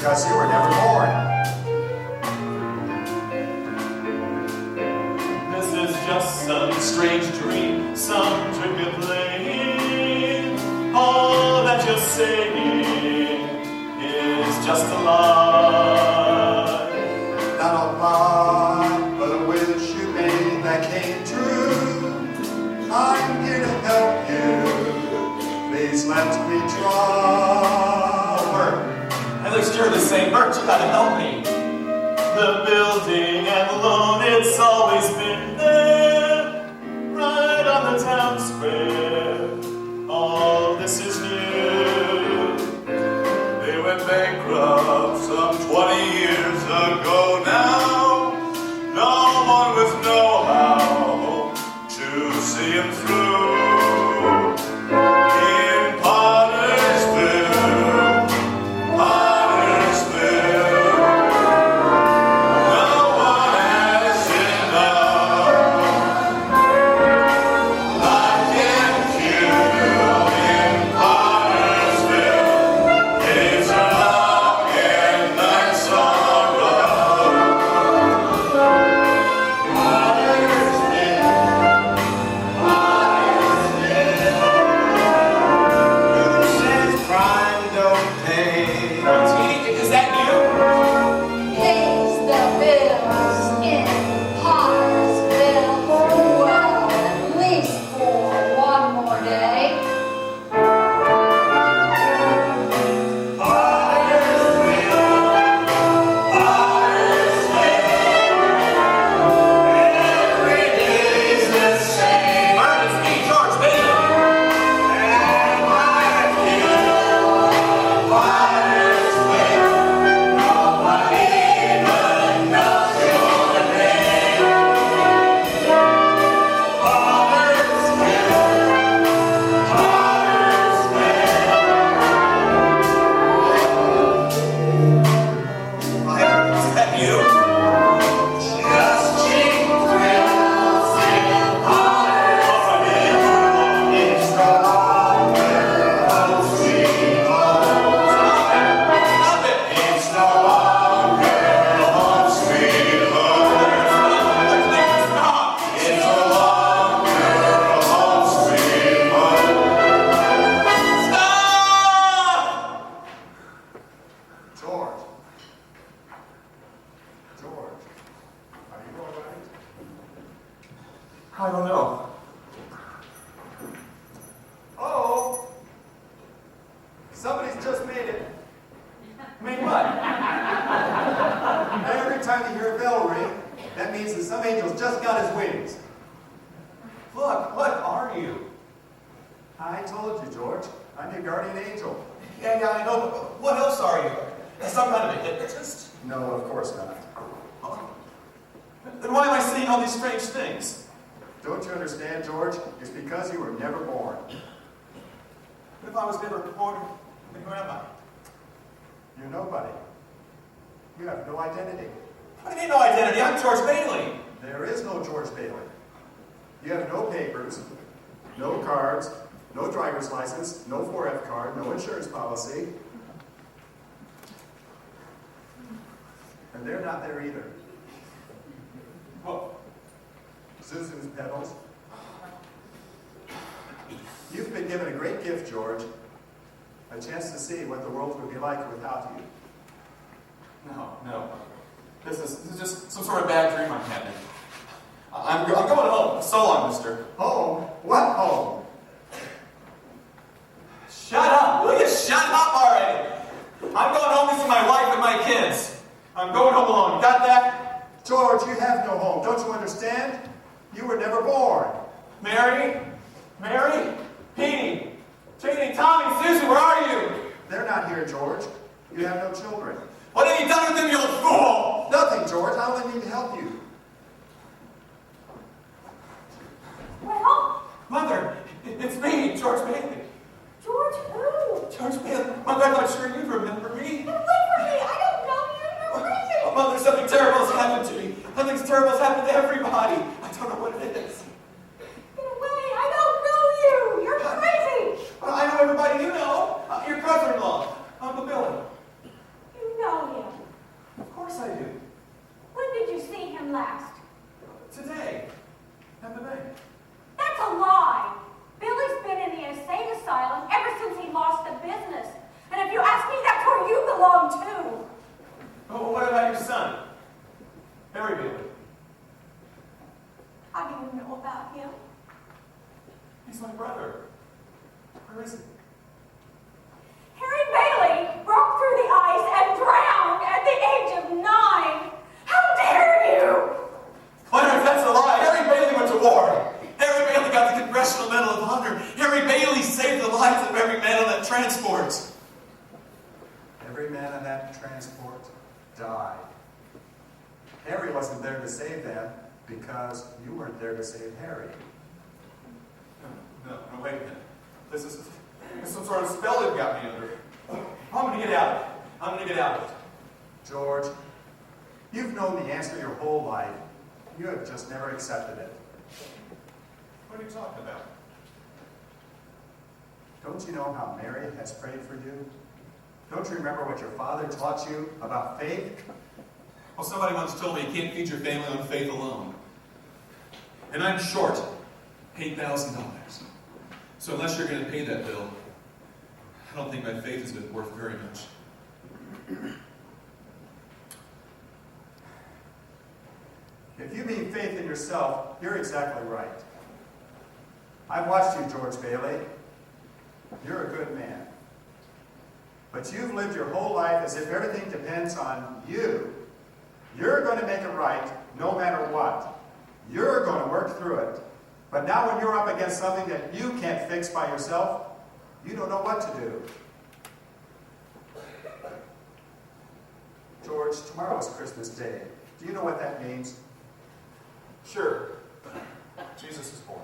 because you were never born. This is just some strange dream, some trick of playing. All that you're saying is just a lie. Not a lie, but a wish you made that came true. I'm here to help you. Please let me try. Oh, Bert, at least you're the same Bert. You gotta help me. The building and the loan, it's always been there, right on the town square. All this is new. They went bankrupt some 20 years ago now. No one with know-how to see him through. In Pottersville, no one has enough. Like in in Pottersville, days are long and nights are rough. Who says crime don't pay? Is that you? Pays the bills in Pottersville. Well, at least for one more day. Every day's the same. Bert, it's me, George Bailey. And like you, Pottersville, no one even knows your name. Pottersville, is that you? Just cheap thrills in Pottersville. It's no longer home sweet home. Stop it! It's no longer home sweet home. Stop! It's no longer home sweet home. Stop! George. George. Are you all right? I don't know. Oh! Somebody's just made it. Made what? Every time you hear a bell ring, that means that some angel's just got his wings. Look, what are you? I told you, George. I'm your guardian angel. Yeah, I know, but what else are you? Some kind of a hypnotist? No, of course not. Then why am I seeing all these strange things? Don't you understand, George? It's because you were never born. What if I was never born? Then who am I? You're nobody. You have no identity. What do you mean no identity? I'm George Bailey. There is no George Bailey. You have no papers, no cards, no driver's license, no 4F card, no insurance policy. And they're not there either. What? Zuzu's pedals. You've been given a great gift, George. A chance to see what the world would be like without you. No. This is just some sort of bad dream I'm having. I'm going home. So long, mister. Home? What home? Shut up! Will you shut up already? I'm going home to see my wife and my kids. I'm going home alone. You got that? George, you have no home. Don't you understand? You were never born. Mary? Petey? Janie, Tommy, Susie, where are you? They're not here, George. You have no children. What have you done with them, you old fool? Nothing, George. I only need to help you. Well, Mother, it's me, George Bailey. George who? George Bailey. Mother, I'm not sure you'd remember me. Get away from me! I don't know you! You're crazy! Oh, Mother, something terrible has happened to me. Something terrible has happened to everybody. I don't know what it is. Get away! I don't know you! You're crazy! Well, I know everybody you know. Your brother-in-law, Uncle Billy. You know He's my brother. Where is he? Harry Bailey broke through the ice and drowned at the age of 9. How dare you! Clarence, that's a lie. Harry Bailey went to war. Harry Bailey got the Congressional Medal of Honor. Harry Bailey saved the lives of every man on that transport. Every man on that transport died. Harry wasn't there to save them because you weren't there to save Harry. No, wait a minute. This is some sort of spell they've got me under. I'm going to get out of it. I'm going to get out of it. George, you've known the answer your whole life. You have just never accepted it. What are you talking about? Don't you know how Mary has prayed for you? Don't you remember what your father taught you about faith? Well, somebody once told me you can't feed your family on faith alone. And I'm short $8,000. So unless you're going to pay that bill, I don't think my faith is worth very much. If you mean faith in yourself, you're exactly right. I've watched you, George Bailey. You're a good man. But you've lived your whole life as if everything depends on you. You're going to make it right no matter what. You're going to work through it. But now when you're up against something that you can't fix by yourself, you don't know what to do. George, tomorrow's Christmas Day. Do you know what that means? Sure. Jesus is born.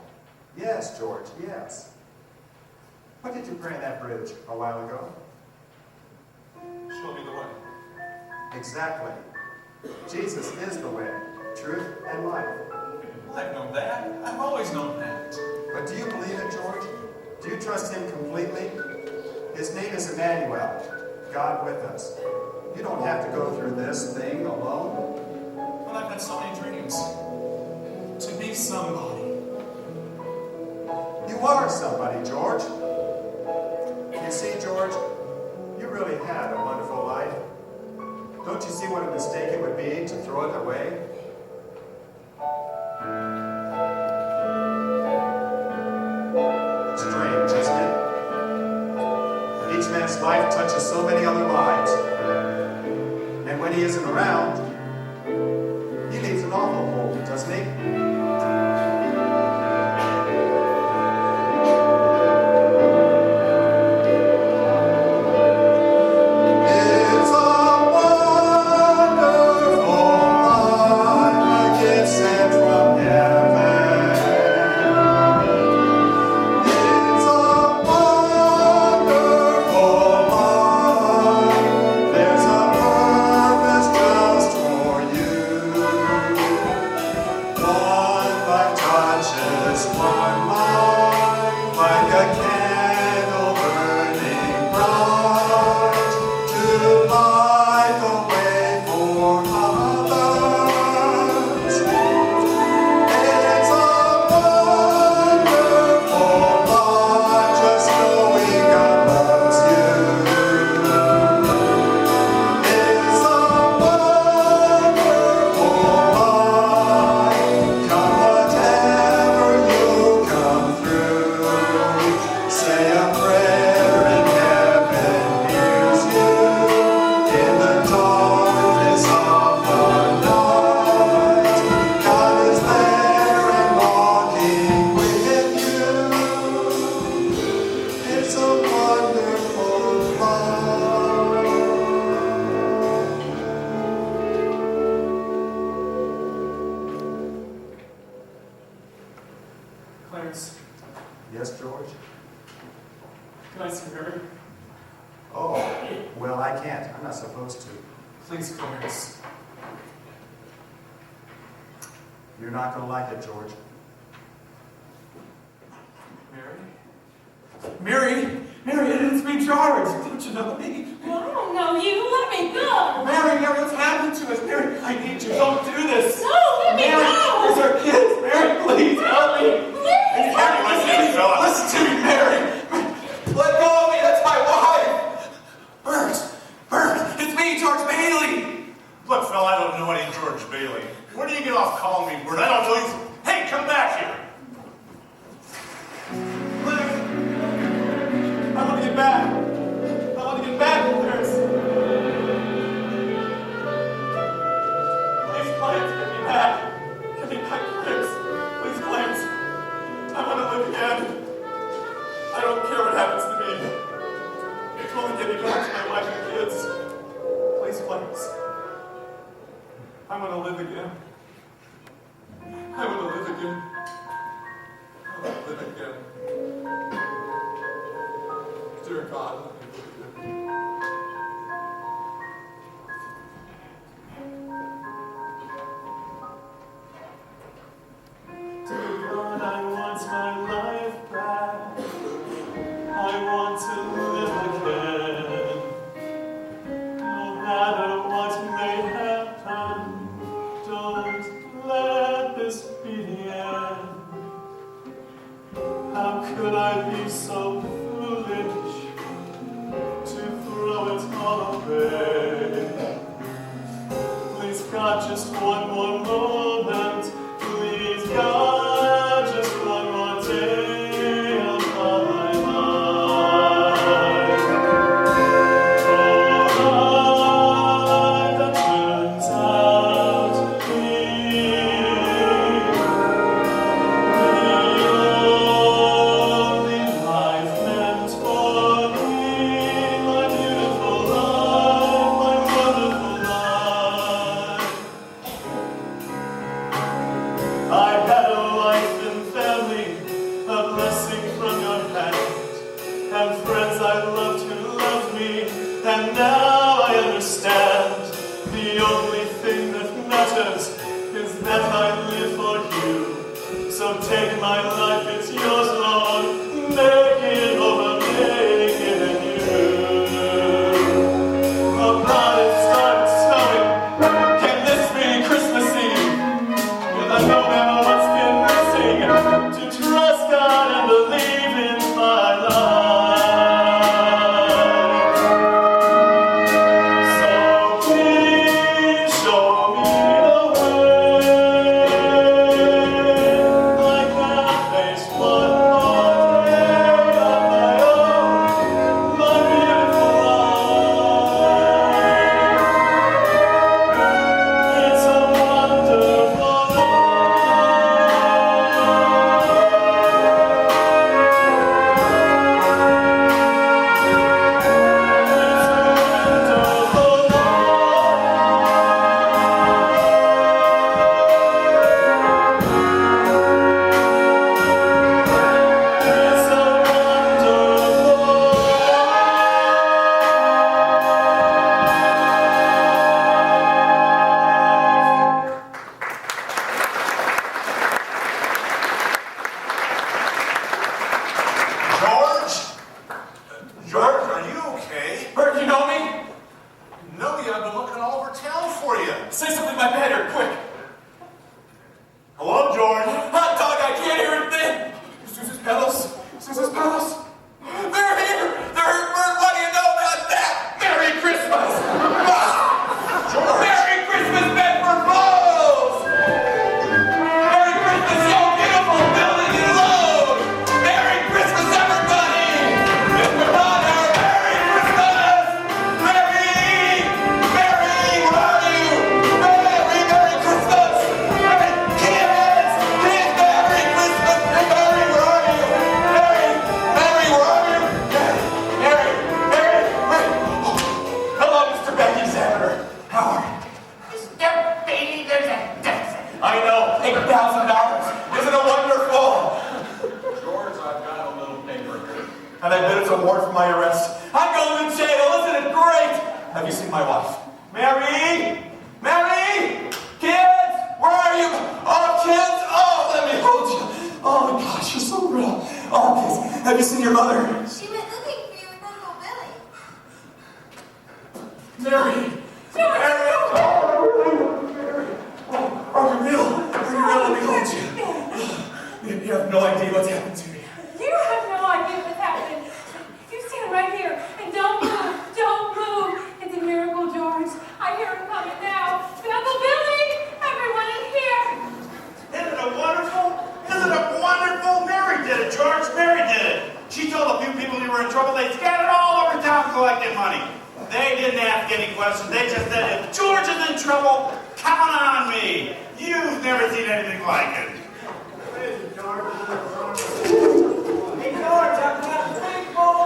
Yes, George, yes. What did you pray in that bridge a while ago? Show me the way. Exactly. Jesus is the way, truth, and life. I've known that. I've always known that. But do you believe it, George? Do you trust him completely? His name is Emmanuel, God with us. You don't have to go through this thing alone. But I've had so many dreams. To be somebody. You are somebody, George. You see, George, you really had a wonderful life. Don't you see what a mistake it would be to throw it away? Strange, isn't it? Each man's life touches so many other lives. And when he isn't around, he leaves an awful hole, doesn't he? Yes, George? Can I see Mary? Oh, well, I can't. I'm not supposed to. Please, Clarence. You're not going to like it, George. Mary? Mary, it's me, George. Don't you know me? Well, I don't know you. Let me go. Mary, what's happened to us? Mary, I need you. Don't do this. No, let me Mary, go. These are kids. Mary, please help me. Please, Mary, listen to me, Mary. Let go of me. That's my wife. Bert, it's me, George Bailey. Look, Phil, I don't know any George Bailey. Where do you get off calling me Bert? I don't know you. Hey, come back here. happens to me, if you only get me back to my wife and kids, please. I want to live again. I want to live again. I want to live again. Dear God, let me live again. Dear God, I want my life back. I want to live again. No matter what may happen, don't let this be the end. How could I be so foolish to throw it all away? Please, God, just one more moment. Please, God, just one more day of my life. Oh, life that turns out to be the only life meant for me. My beautiful life, my wonderful life. I had a wife and family, a blessing from your hand, and friends I loved who loved me, and now I understand. The only thing that matters is that I live for you. So take my life, it's yours, Lord. Make it over, make it anew. Oh God, it started snowing. Can this be Christmas Eve? I know now what's been missing, to trust God and believe in my life. So please show me the way. I can't face one more day of my own, my beautiful life. It's a wonderful life. George, are you okay? Bert, you know me? No, I've been looking all over town for you. Say something to my bed here, quick. Hello, George. Hot dog, I can't hear a thing. Susan's pedals. Susan's pedals. They're here. They're here. Bert, what do you know about that? Merry Christmas. George. Merry Christmas, Bedford Falls. Merry Christmas, yo beautiful building you love. Merry Christmas, everybody. And we're on our Merry Christmas. Merry, where are you? Merry Christmas. Merry kids, Merry Christmas. Merry, where are you? Merry, where are you? Merry. Hello, Mr. Becky Examiner. How are you? Mr. Bailey, there's a deficit. I know, $8,000. Isn't it wonderful? George, I've got a little paper here. And I bet it's a warrant for my arrest. I'm going to jail, isn't it great? Have you seen my wife? Mary? Mary? Kids? Where are you? Oh, kids? Oh, let me hold you. Oh my gosh, you're so real. Oh, kids, have you seen your mother? She went looking for you with Uncle Billy. Mary! Mary! Oh, Mary! Oh, are you real? Are you real? Let me hold you. You have no idea what's happened to me. You have no idea what's happening. You stand right here and don't move. Don't move. It's a miracle, George. I hear him coming now. Uncle Billy, everyone in here. Isn't it wonderful? Isn't it wonderful? Mary did it, George. Mary did it. She told a few people you were in trouble. They scattered all over town collecting money. They didn't ask any questions. They just said, if George is in trouble, count on me. You've never seen anything like it. Hey, George, I've got a big bowl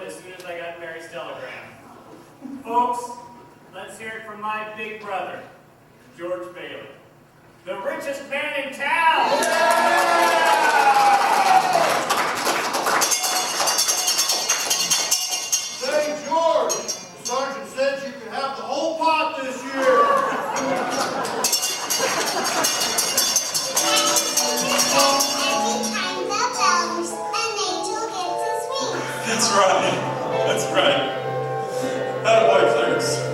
as soon as I got Mary's telegram. Folks, let's hear it from my big brother, George Bailey, the richest man in town. Say, George, the sergeant says you can have the whole pot this year. That's right. That's right. Attaboy, Clarence.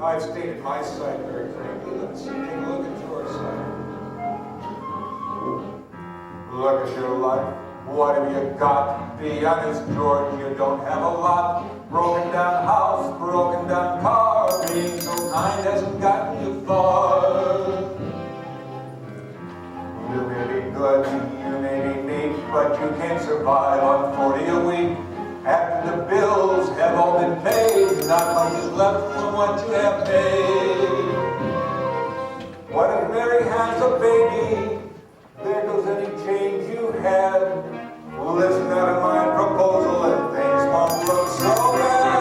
I've stated my side very frankly. Let's take a look at your side. Look at your life. What have you got? Be honest, George, you don't have a lot. Broken down house, broken down car. Being so kind hasn't gotten you far. You really good. You may be neat, but you can't survive on 40 a week. After the bills have all been paid, not much is left from what you have paid. What if Mary has a baby? There goes any change you had. Listen out to my proposal and things won't look so bad.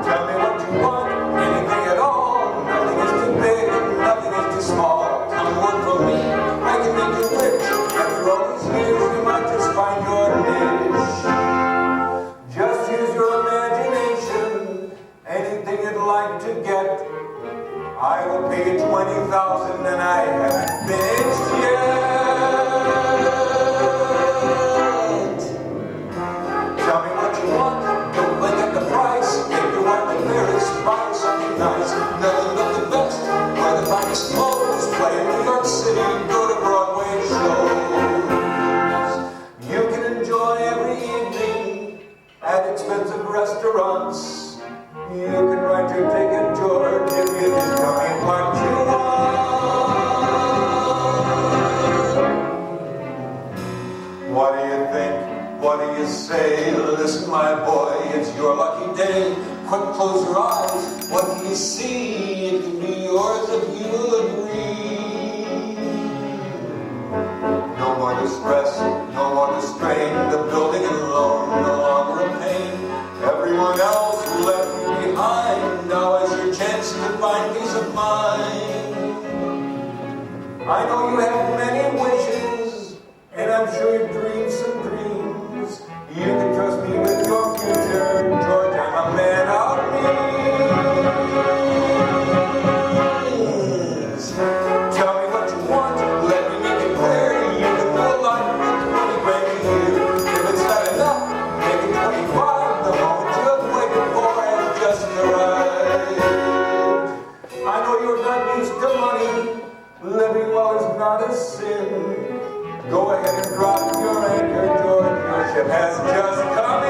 Tell me what you want, anything at all. Nothing is too big, nothing is too small. Come work for me, I can make you rich. After all these years, you might just find your niche. Just use your imagination, anything you'd like to get. I will pay you $20,000 and I haven't finished yet. Tell me what you want, don't look at the price. If you want the clearest, buy something nice. Nothing but the best, buy the finest clothes. Play in New York City, go to Broadway shows. You can enjoy every evening at expensive restaurants. You can write your ticket, George, if you just tell me what you want. What do you think? What do you say? Listen, my boy, it's your lucky day. Quick, close your eyes. What do you see? It can be yours if you agree. No more distress, no more to strain. The building alone, no longer a pain. Everyone else left behind. Now is your chance to find peace of mind. I know you have many wishes, and I'm sure you dream some dreams. You can trust me with your future, George. I'm a man of means. Tell me what you want, let me make it clear. You can do a lot with 20 grand a year. If it's not enough, make it 25. The moment you have waited for has just arrived. I know you're not used to money. Living well is not a sin. Go ahead and drop your anchor, George. Your ship has just come in.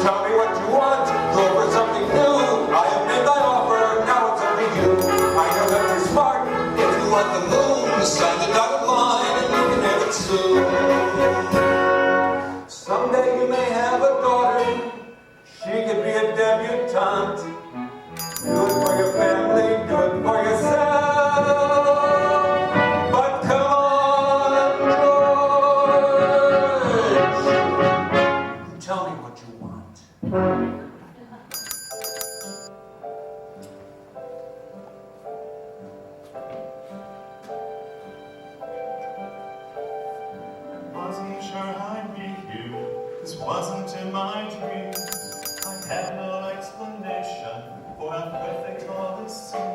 Tell me what you want. Go for something new. I have made my offer. Now it's up to you. I know that you're smart. If you want the moon, sign the dotted line and you can have it soon. Someday you may have a daughter. She could be a debutante. Do it for your family, do it for yourself. But come on, George. Tell me what you want. Wasn't sure I'd meet you. This wasn't in my dreams. I had no explanation for how quick they call this scene.